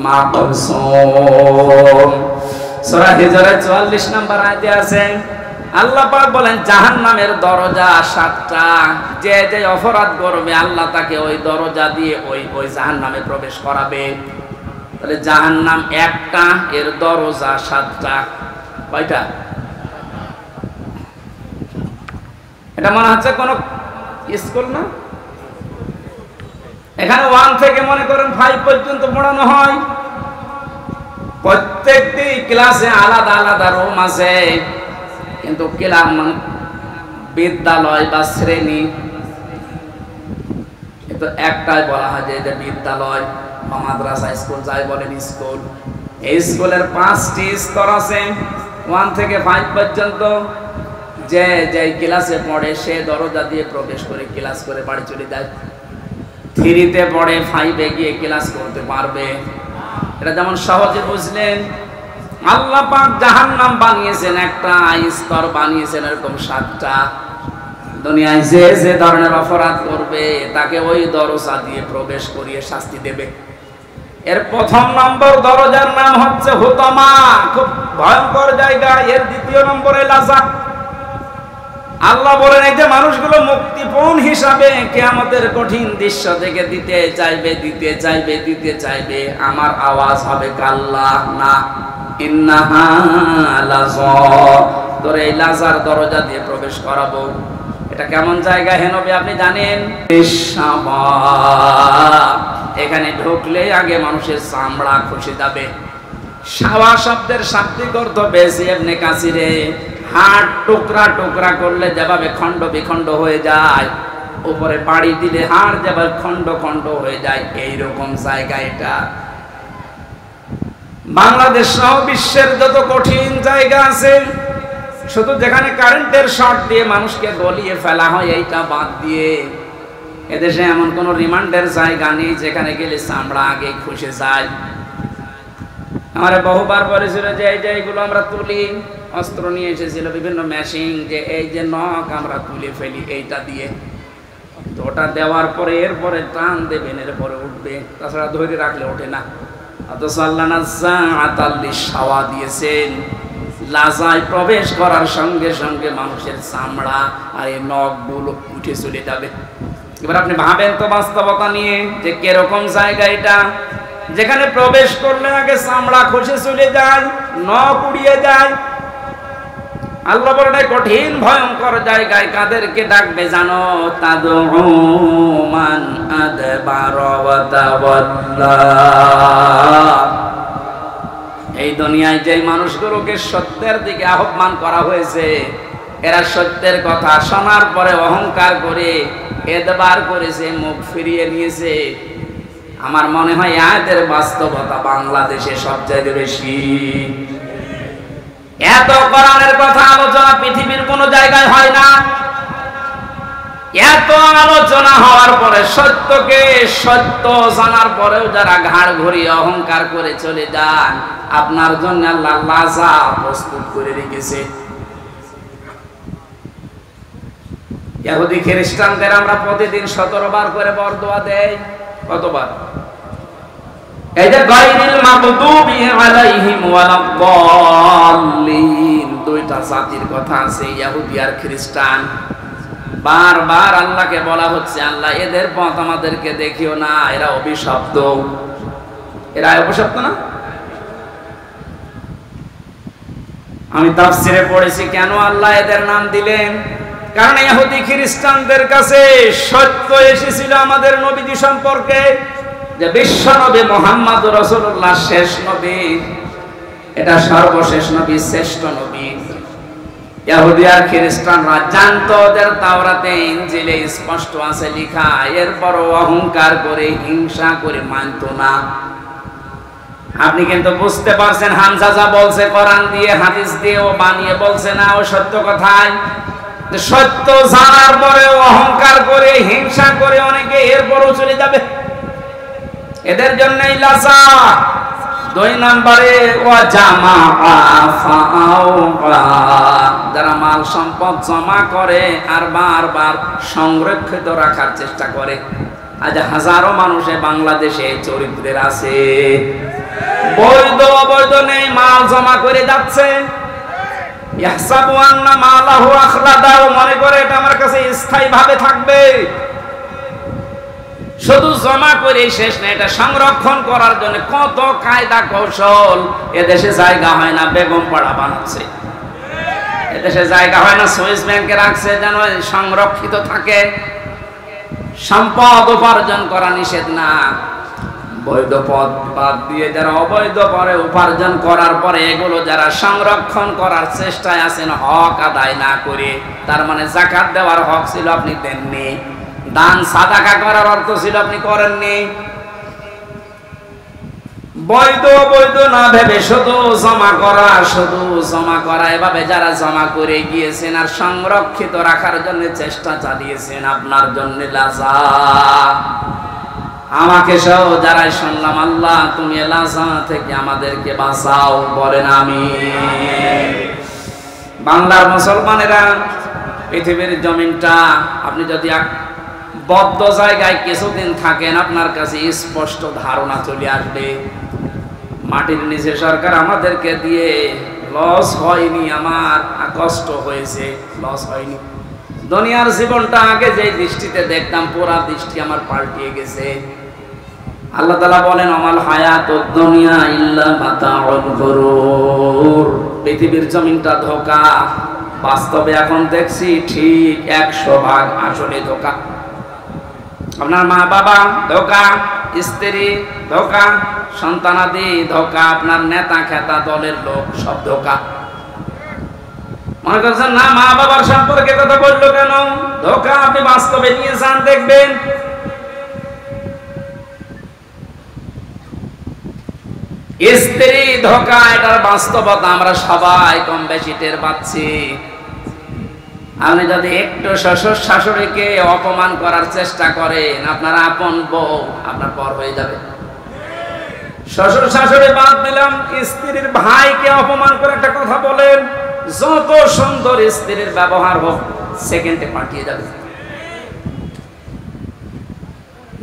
মাকসুম। সূরা হিজরে 44 নম্বর আয়াতে আছে আল্লাহ পাক বলেন জাহান্নামের দরজা 7টা। যে যে অপরাধ করবে আল্লাহ তাকে ওই দরজা দিয়ে ওই জাহান্নামে প্রবেশ করাবে। তাহলে জাহান্নাম একটা, এর দরজা 7টা। কয়টা? এটা মনে হচ্ছে কোন স্কুল না? এখানে 1 থেকে মনে করেন 5 পর্যন্ত পড়ানো হয়। প্রত্যেকটি ক্লাসে আলাদা আলাদা রুম আছে, কিন্তু ক্লাস মানে বিদ্যালয় বা শ্রেণী কিন্তু একটাই বলা হয় যে এটা বিদ্যালয় বা মাদ্রাসা, স্কুল যাই বলেন স্কুল। এই স্কুলের 5টি স্তর আছে 1 থেকে 5 পর্যন্ত। যে যে ক্লাসে পড়ে সে দরজা দিয়ে প্রবেশ করে ক্লাস করে বাড়ি চলে যায়। 3তে পড়ে 5-এ গিয়ে ক্লাস করতে পারবে। এটা যেমন সহজে বুঝলেন। আল্লাহ পাক জাহান্নাম বানিয়েছেন একটা, স্তর বানিয়েছেন এরকম 7টা। দুনিয়ায় যে যে ধরনের অপরাধ করবে তাকে ওই দরজা দিয়ে প্রবেশ করিয়ে শাস্তি দেবে। এর 1 নম্বর দরজার নাম হচ্ছে হুতমা, খুব ভয়ঙ্কর জায়গা। এর 2য় নম্বরে লাজা। আল্লাহ বলেন এই যে মানুষগুলো মুক্তিপণ হিসাবে কিয়ামতের কঠিন দৃশ্য থেকে দিতে চাইবে, আমার আওয়াজ হবে কাল্লা, না, ইন্নাহা লাযা, তোরে এই লাজার দরজা দিয়ে প্রবেশ করাবো। এটা কেমন জায়গা হে নবী আপনি জানেন? এখানে ঢুকলে আগে মানুষের চামড়া খসে যাবে। শাওয়া শব্দের শাব্দিক অর্থ বেশি ইবনে কাসিরে হাড় টুকরা টুকরা করলে যেভাবে খণ্ড বিখণ্ড হয়ে যায়, উপরে বাড়ি দিলে হাড় যেভাবে খণ্ড খণ্ড হয়ে যায়, এইরকম জায়গা এটা। বাংলাদেশ সহ বিশ্বের যত কঠিন জায়গা আছে, শুধু যেখানে কারেন্টের শর্ট দিয়ে মানুষকে গলিয়ে ফেলা হয় এইটা বাদ দিয়ে এদেশে এমন কোন রিমান্ডের জায়গা নেই যেখানে গেলে চামড়া আগে খসে যায়। আমার বহুবার বলেছিল যে এই যে এইগুলো আমরা তুলি, অস্ত্র নিয়ে এসেছিল বিভিন্ন মেশিন, যে এই যে নখ আমরা তুলে ফেলি এইটা দিয়ে, তো ওটা দেওয়ার পরে এরপরে টান দেবেন, এরপরে উঠবে, তাছাড়া ধরে রাখলে ওঠে না। অথচ আল্লাহ শাওয়া দিয়েছেন, লাজায় প্রবেশ করার সঙ্গে সঙ্গে মানুষের চামড়া আর এই নখগুলো উঠে চলে যাবে। এবার আপনি ভাবেন তো বাস্তবতা নিয়ে যে কিরকম জায়গা এটা, যেখানে প্রবেশ করলে আগে চামড়া খসে চলে যায়, নখ উড়িয়ে যায়। আল্লাহ বলেন কঠিন ভয়ঙ্কর জায়গায় কাদেরকে ডাকবে জানো? তাদউ মান আদবারা ওয়া তাওয়াল্লা। এই দুনিয়ায় যে মানুষগুলোকে সত্যের দিকে আহ্বান করা হয়েছে, এরা সত্যের কথা শোনার পরে অহংকার করে এদবার করেছে, মুখ ফিরিয়ে নিয়েছে। আমার মনে হয় আয়াতের বাস্তবতা বাংলাদেশে সবচেয়ে বেশি। এত কোরআনের কথা আলোচনা পৃথিবীর কোন জায়গায় হয় না। এত আলোচনা হওয়ার পরে সত্যকে সত্য জানার পরেও যারা ঘাড় ঘুরিয়ে অহংকার করে চলে যান, আপনার জন্য আল্লাহ লাজা প্রস্তুত করে রেখেছে। ইহুদি খ্রিস্টানদের আমরা প্রতিদিন 17 বার করে বরদোয়া দেই। কতবার? এই যে গায়রিল মাগদুবি আলাইহিম ওয়ালাদ-দাল্লিন, দুইটা জাতির কথা আছে, ইহুদি আর খ্রিস্টান। বারবার আল্লাহকে বলা হচ্ছে, আল্লাহ এদের পথ আমাদেরকে দেখিও না, এরা অভিশপ্ত। এরা অভিশপ্ত না? আমি তাফসিরে পড়েছি কেন আল্লাহ এদের নাম দিলেন। কারণ ইহুদি খ্রিস্টানদের কাছে সত্য এসেছিল আমাদের নবীজি সম্পর্কে, যে বিশ্ব নবী মুহাম্মদ রাসূলুল্লাহ শেষ নবী, এটা সর্বশেষ নবী, শ্রেষ্ঠ নবী। ইহুদি আর খ্রিস্টানরা জানতো ওদের তাওরাতে ইনজিলে স্পষ্ট আছে লেখা, এরপরও অহংকার করে হিংসা করে মানতো না। আপনি কিন্তু বুঝতে পারছেন হামজা যা বলছে কোরআন দিয়ে হাদিস দিয়ে ও বানিয়ে বলছে না, ও সত্য কথাই। সত্য জানার পরে অহংকার করে হিংসা করে অনেকে এরপরও চলে যাবে। এদের জন্যই লাজা। 2 নম্বরে ওয়া জামাআ ফাআওয়া, যারা মাল সম্পদ জমা করে আর বারবার সংরক্ষিত রাখার চেষ্টা করে। আজ হাজারো মানুষে বাংলাদেশে চরিত্রের আছে, বৈধ অবৈধ নেই, মাল জমা করে যাচ্ছে। ইয়াহসাবু আন্না মালাহু আখলাদা, মনে করে এটা আমার কাছে স্থায়ীভাবে থাকবে। শুধু জমা করে শেষ না, এটা সংরক্ষণ করার জন্য কত কায়দা কৌশল। এদেশে জায়গা হয় না, বেগম পাড়া বানাচ্ছে। এদেশে জায়গা হয় না, সুইস ব্যাংকে রাখছে যেন সংরক্ষিত থাকে। সম্পদ উপার্জন করা নিষেধ না, বৈধ পথ বাদ দিয়ে যারা অবৈধ পরে উপার্জন করার পরে এগুলো যারা সংরক্ষণ করার চেষ্টায় আছেন হক আদায় না করে, তার মানে যাকাত দেওয়ার হক ছিল আপনি দেননি, দান সাদাকা করার অর্থ ছিল আপনি করেননি। বৈধ বৈধ না ভেবে শুধু জমা করা, এভাবে যারা জমা করে গিয়েছেন আর সংরক্ষিত রাখার জন্য চেষ্টা চালিয়েছেন, আপনার জন্য লাজা। আমাকে সহ যারাই শুনলাম, আল্লাহ তুমি লাজা থেকে আমাদেরকে বাঁচাও, বলেন আমিন। বাংলার মুসলমানেরা, পৃথিবীর জমিনটা আপনি যদি বদ্ধ জায়গায় কিছুদিন থাকেন, আপনার কাছে স্পষ্ট ধারণা চলে আসবে মাটির নিচে সরকার আমাদেরকে দিয়ে লস হয়নি, আমার কষ্ট হয়েছে, লস হয়নি। দুনিয়ার জীবনটা আগে যে দৃষ্টিতে দেখতাম পুরা দৃষ্টি আমার পাল্টিয়ে গেছে। আল্লাহ তাআলা বলেন আমাল হায়াতুদ দুনিয়া ইল্লা মাতাউল গুরুর, পৃথিবীর জমিনটা ধোঁকা, বাস্তবে এখন দেখছি ঠিক 100 ভাগ আসলে ধোঁকা। আপনার মা বাবা ধোঁকা, স্ত্রী ধোঁকা, সন্তানাদি ধোঁকা, আপনার নেতা খেতা দলের লোক সব ধোঁকা। মনে করছেন না মা বাবার সম্পর্কে কথা বললো কেন? ধোঁকা। আপনি বাস্তবে নিয়ে যান দেখবেন। স্ত্রী ধোঁকা, এটার বাস্তবতা আমরা সবাই কম বেশি টের পাচ্ছি। আপনি যদি একটু শ্বশুর শাশুড়িকে অপমান করার চেষ্টা করেন, আপনার আপন বউ আপনার পর হয়ে যাবে। শ্বশুর শাশুড়ি বাদ দিলাম, স্ত্রীর ভাইকে অপমান করে একটা কথা বলেন, যত সুন্দর স্ত্রীর ব্যবহার হোক সেকেন্ডে পাঠিয়ে যাবে।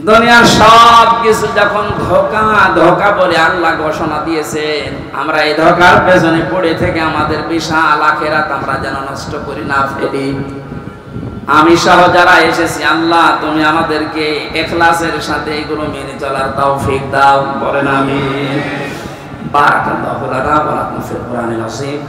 দুনিয়ার সব কিছু যখন ধোঁকা ধোঁকা বলে আল্লাহ ঘোষণা দিয়েছেন, আমরা এই ধোঁকার পেছনে পড়ে থেকে আমাদের বিশাল আখিরাত আমরা যেন নষ্ট করি না ফেলি। আমি সহ যারা এসেছি, আল্লাহ তুমি আমাদেরকে ইখলাসের সাথে এগুলো মেনে চলার তৌফিক দাও, বলেন আমিন। বারাকাল্লাহু লানা ওয়া লাকুম ফিল কুরআনিল আযীম।